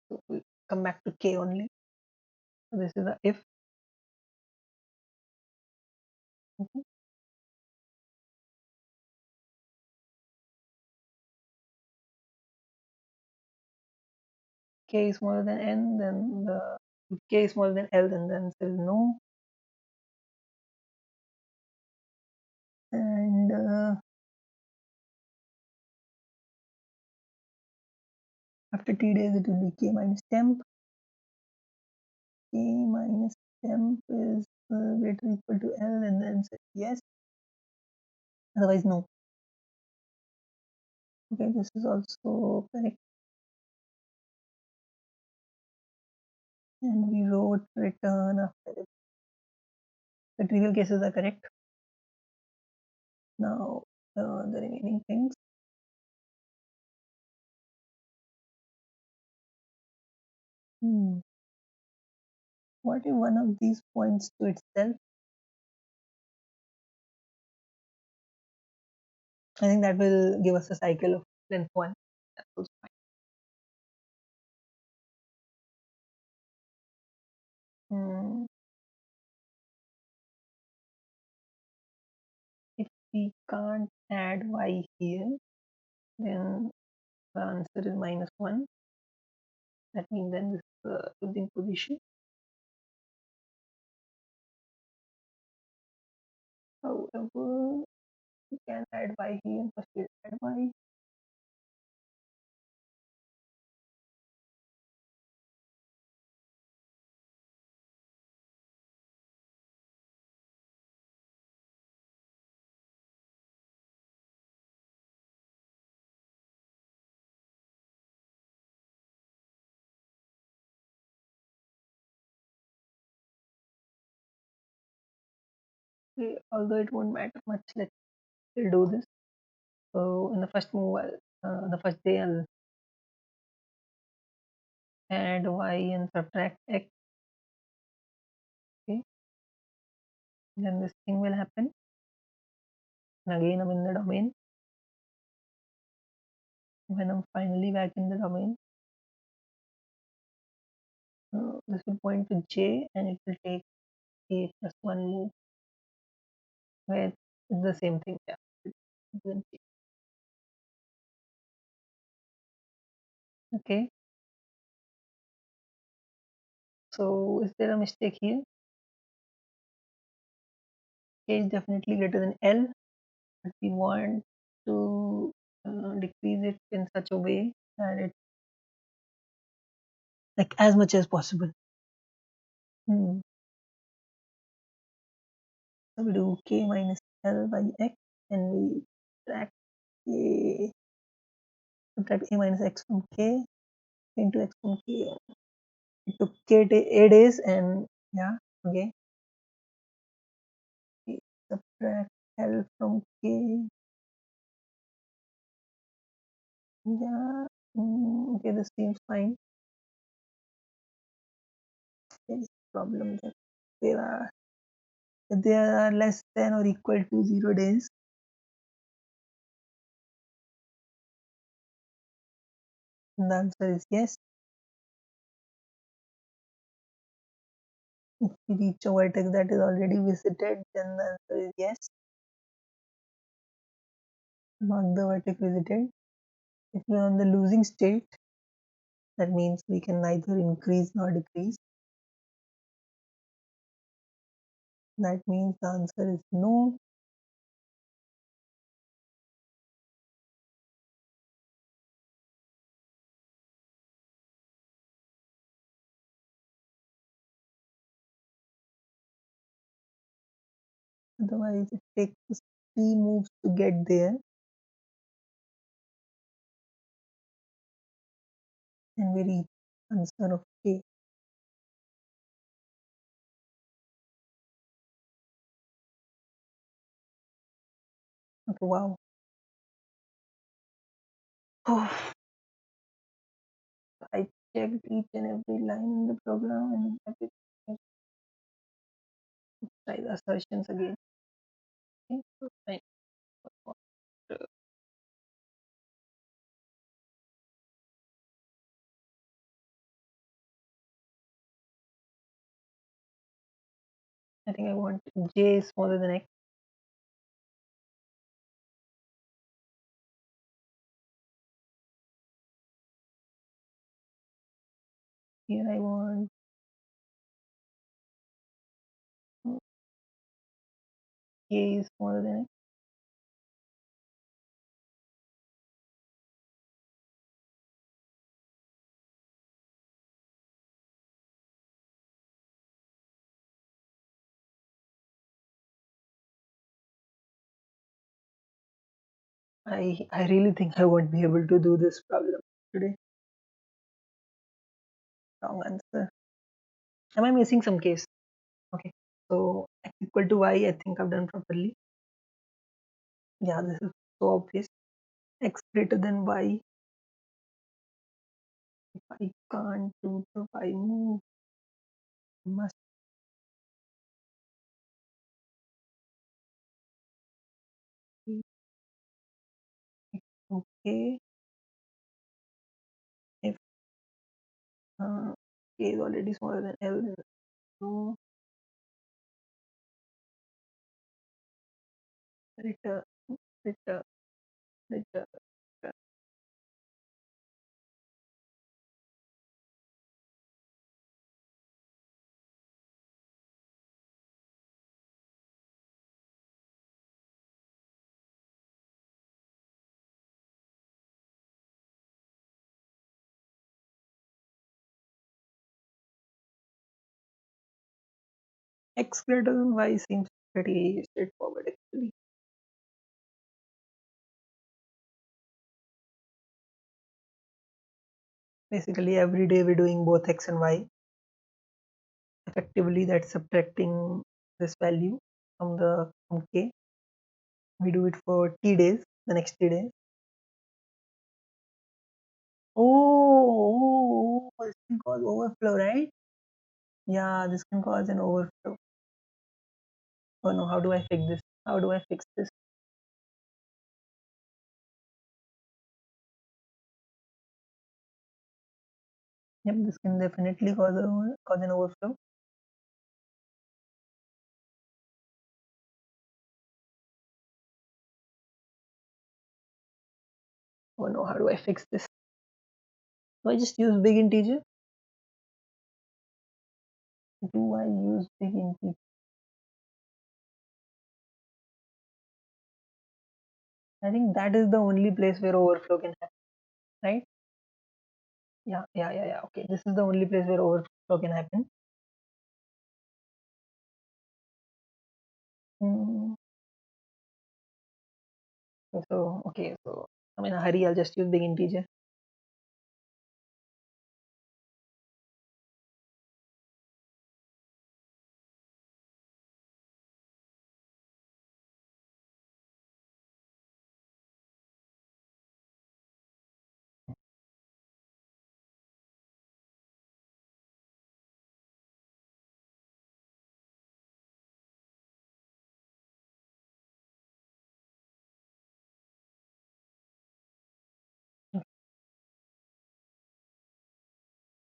So we come back to k only. So this is the if. Okay. K is smaller than n, then the if k is smaller than l, then the answer is no. And after t days, it will be k minus temp. K minus temp is greater or equal to l, and the answer is yes. Otherwise, no. Okay, this is also correct. And we wrote return after it. The trivial cases are correct. Now, the remaining things. What if one of these points to itself? I think that will give us a cycle of length 1. That's also fine. we can't add y here, then the answer is -1. That means then this is the losing position. However, we can add y here. First we'll add y. Okay, although it won't matter much, let's still do this. So in the first move, the first day I'll add y and subtract x. Okay, then this thing will happen. And again, I'm in the domain. When I'm finally back in the domain, this will point to j and it will take a plus 1 move, where it's the same thing. Yeah, okay. So is there a mistake here? K is definitely greater than L, but we want to decrease it in such a way that it's like as much as possible. So we do k minus L by x, and we subtract a, minus x from k into x from k. It took a days, and yeah, okay. We subtract L from k. Yeah, okay, this seems fine. There is a problem that there are less than or equal to 0 days. And the answer is yes. If we reach a vertex that is already visited, then the answer is yes. Mark the vertex visited. If we are on the losing state, that means we can neither increase nor decrease. That means the answer is no. Otherwise, it takes us 3 moves to get there, and we reach answer of k. Okay, wow. Oh, I checked each and every line in the program and everything. Let's try the assertions again. Okay, so fine. I think I want j is smaller than x. Here I want k is smaller than x. I really think I won't be able to do this problem today. Wrong answer. Am I missing some case? Okay. So x equal to y, I think I've done properly. Yeah, this is so obvious. X greater than y. If I can't do the y move, I must be okay. If k is already smaller than L, then no. return, return, return. X greater than Y seems pretty straightforward actually. Basically, every day we're doing both X and Y. Effectively, that's subtracting this value from K. We do it for T days, the next T days. This can cause overflow, right? Yeah, this can cause an overflow. Oh no, how do I fix this? How do I fix this? Yep, this can definitely cause an overflow. Oh no, how do I fix this? Do I just use big integer? Do I use big integer? I think that is the only place where overflow can happen, right? Yeah. Okay, this is the only place where overflow can happen. Mm, so I'm in a hurry. I'll just use big integer.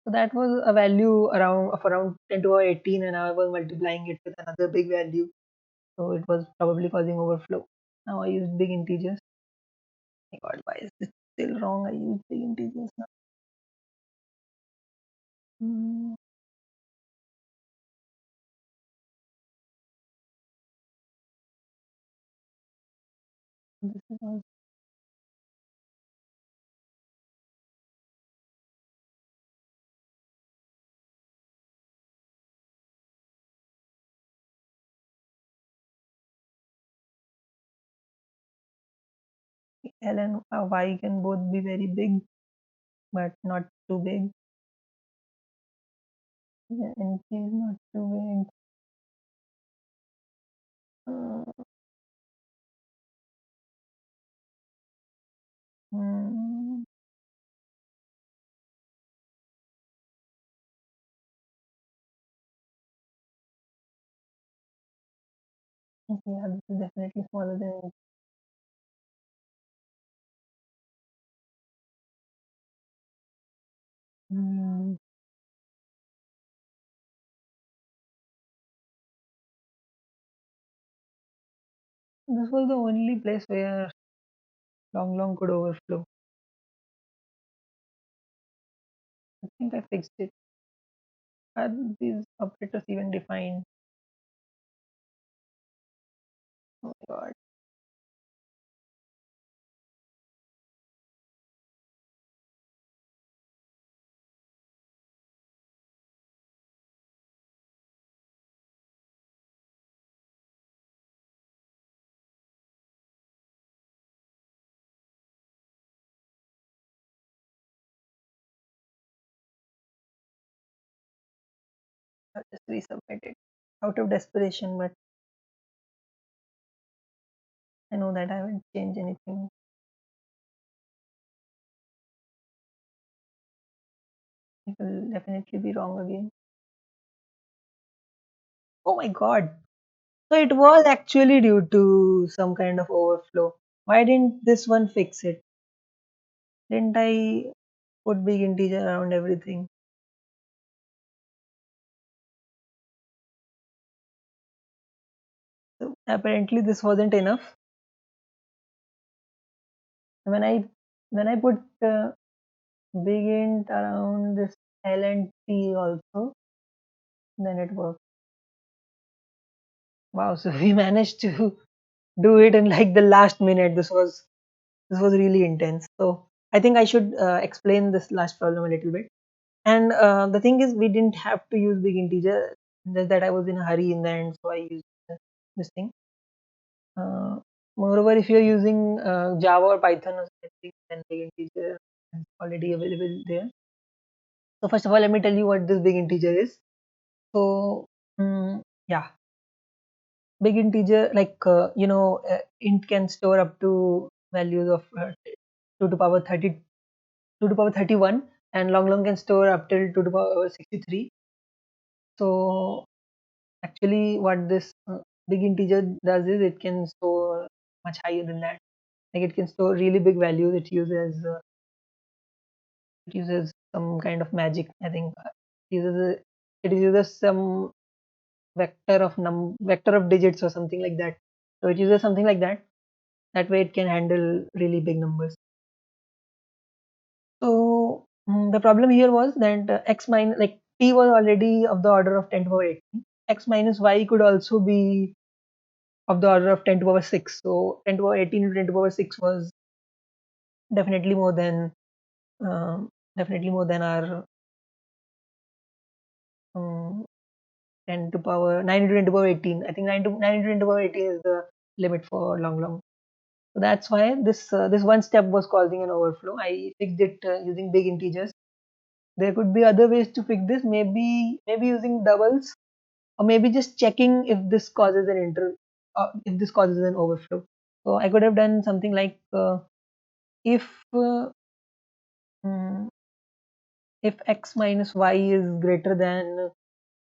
So that was a value around 10 to the power 18, and I was multiplying it with another big value. So it was probably causing overflow. Now I use big integers. My God, why is this still wrong? I use big integers now. Hmm, this is also L and Y can both be very big, but not too big. Yeah, and K is not too big. Hmm. Okay, yeah, this is definitely smaller than. Hmm. This was the only place where long could overflow. I think I fixed it. Are these operators even defined? Oh my God. I'll just resubmit it out of desperation, but I know that I haven't changed anything. It will definitely be wrong again. Oh my God. So it was actually due to some kind of overflow. Why didn't this one fix it? Didn't I put big integer around everything? So apparently this wasn't enough. When I put bigint around this L and T also, then it works. Wow, so we managed to do it in like the last minute. This was really intense. So I think I should explain this last problem a little bit. And the thing is, we didn't have to use big integer. Just that I was in a hurry in the end, so I used this thing. Uh, Moreover, if you're using Java or Python or something, then big integer is already available there. So first of all, let me tell you what this big integer is. So yeah, big integer like int can store up to values of 2 to power 30, 2 to power 31, and long long can store up till 2 to power 63. So actually, what this big integer does is it can store much higher than that. Like it can store really big values. It uses some kind of magic. I think it uses some vector of digits or something like that. So it uses something like that. That way, it can handle really big numbers. So the problem here was that x minus like t was already of the order of 10 to the power 18. X minus y could also be of the order of 10 to the power 6. So 10 to the power 18 to 10 to the power 6 was definitely more than um, definitely more than our um, 10 to power 9 into 10 to power 18. I think 9 into 10 to power 18 is the limit for long long. So that's why this one step was causing an overflow. I fixed it using big integers. There could be other ways to fix this. Maybe using doubles, or maybe just checking if this causes an overflow. So I could have done something like if uh, mm, if x minus y is greater than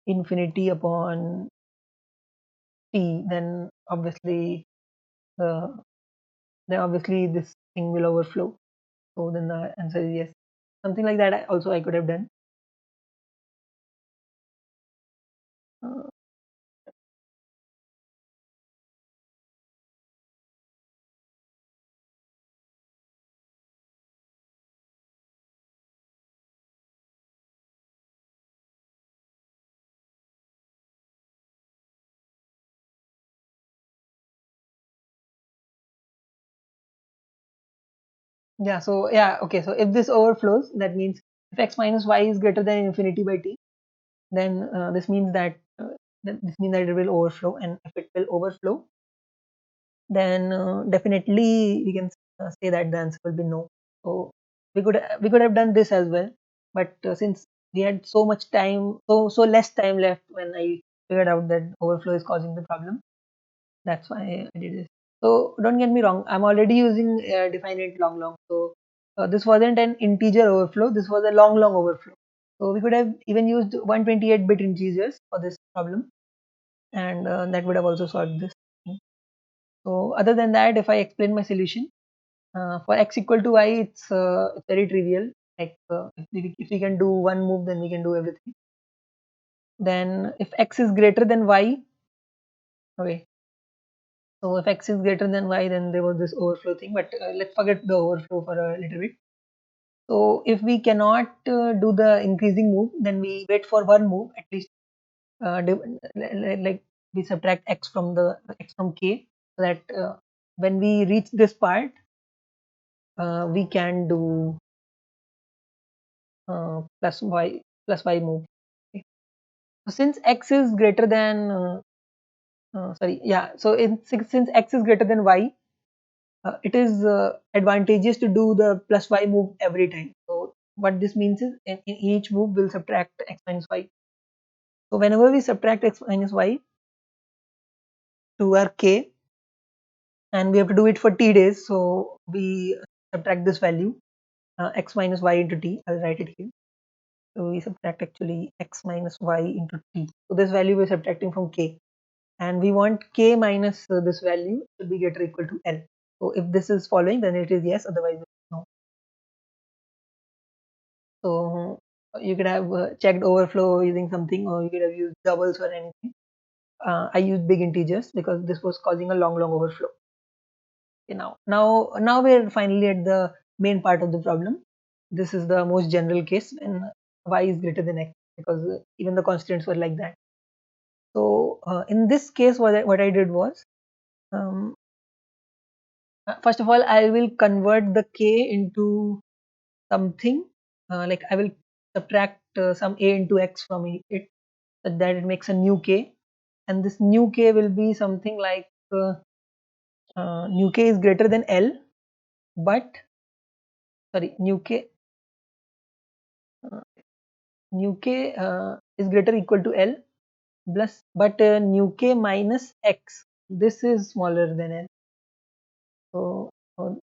infinity upon t, uh, then obviously this thing will overflow. So then the answer is yes. Something like that also I could have done. Uh, yeah. So yeah. Okay. So if this overflows, that means if x minus y is greater than infinity by t, then this means that it will overflow, and if it will overflow, then definitely we can say that the answer will be no. So we could have done this as well, but since we had so much time, so less time left when I figured out that overflow is causing the problem, that's why I did this. So don't get me wrong, I'm already using definite long long. So this wasn't an integer overflow, this was a long long overflow. So we could have even used 128-bit integers for this problem, and that would have also solved this thing. So other than that, if I explain my solution, for x equal to y, it's very trivial. Like if we can do one move, then we can do everything. Then if x is greater than y, okay. So if x is greater than y, then there was this overflow thing. But let's forget the overflow for a little bit. So if we cannot do the increasing move, then we wait for one move at least. Like we subtract x from k, so that when we reach this part, we can do plus y move. Okay. So since x is greater than sorry, yeah. So since x is greater than y, it is advantageous to do the plus y move every time. So what this means is in each move we'll subtract x minus y. So whenever we subtract x minus y to our k, and we have to do it for t days, so we subtract this value x minus y into t. I'll write it here. So we subtract actually x minus y into t. So this value we're subtracting from k, and we want k minus this value should be greater or equal to L. So if this is following, then it is yes, otherwise no. So you could have checked overflow using something, or you could have used doubles or anything. I used big integers because this was causing a long overflow. Okay, now we're finally at the main part of the problem. This is the most general case when y is greater than x, because even the constants were like that. So in this case, what I did was, um, first of all, I will convert the k into something, like I will subtract some a into x from it, so that it makes a new k, and this new k will be something like, new k is greater than L, but sorry, uh, new k is greater equal to L plus, but new k minus x, this is smaller than L. So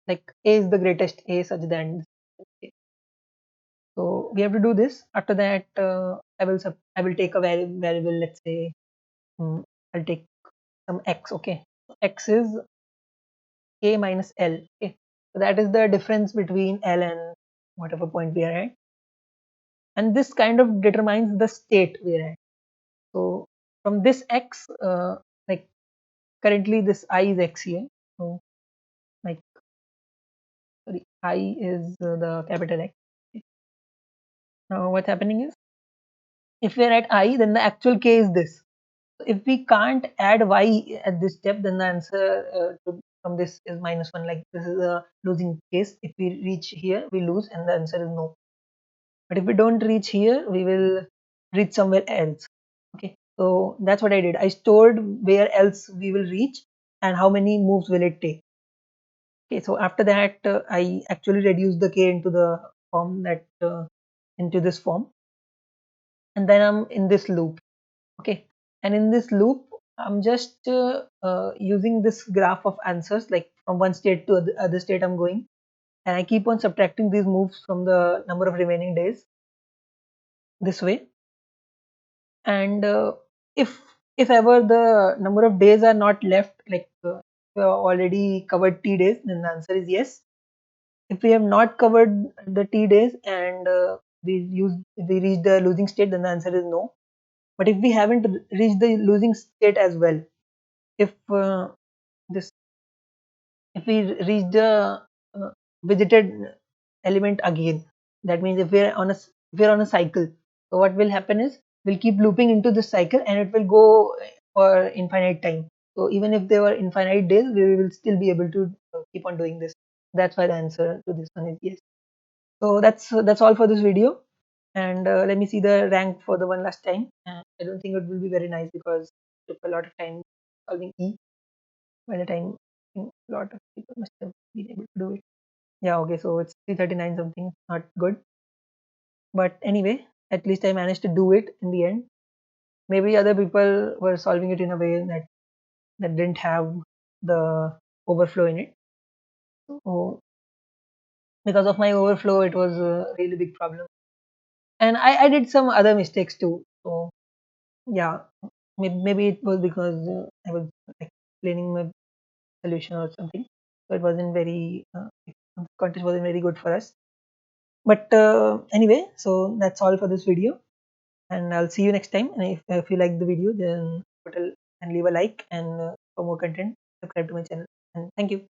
like a is the greatest a such that okay. So we have to do this. After that, I will take a variable. Let's say, I'll take some x. Okay, x is k minus L. Okay, so that is the difference between L and whatever point we are at, and this kind of determines the state we are at. So from this x, like currently this I is x here. So like, sorry, I is the capital X. Okay. Now what's happening is, if we're at I, then the actual k is this. So if we can't add y at this step, then the answer from this is -1. Like, this is a losing case. If we reach here, we lose, and the answer is no. But if we don't reach here, we will reach somewhere else. Okay, so that's what I did. I stored where else we will reach and how many moves will it take. Okay, so after that, I actually reduced the k into the form that into this form, and then I'm in this loop. Okay, and in this loop, I'm just using this graph of answers, like from one state to the other state I'm going, and I keep on subtracting these moves from the number of remaining days this way. And if ever the number of days are not left, like we have already covered t days, then the answer is yes. If we have not covered the t days and we reach the losing state, then the answer is no. But if we haven't reached the losing state as well, if this if we reach the uh, visited element again, that means if we're on a cycle, so what will happen is, we'll keep looping into this cycle, and it will go for infinite time. So even if there were infinite days, we will still be able to keep on doing this. That's why the answer to this one is yes. So that's all for this video, and let me see the rank for the one last time. I don't think it will be very nice, because it took a lot of time solving E. By the time, I think a lot of people must have been able to do it. Yeah, okay, so it's 339 something, not good. But anyway, at least I managed to do it in the end. Maybe other people were solving it in a way that didn't have the overflow in it. So because of my overflow, it was a really big problem. And I did some other mistakes too. So yeah, maybe it was because I was explaining my solution or something. So it wasn't very, context wasn't very good for us. But anyway, so that's all for this video, and I'll see you next time. And if you like the video, then put a, and leave a like, and for more content, subscribe to my channel. And thank you.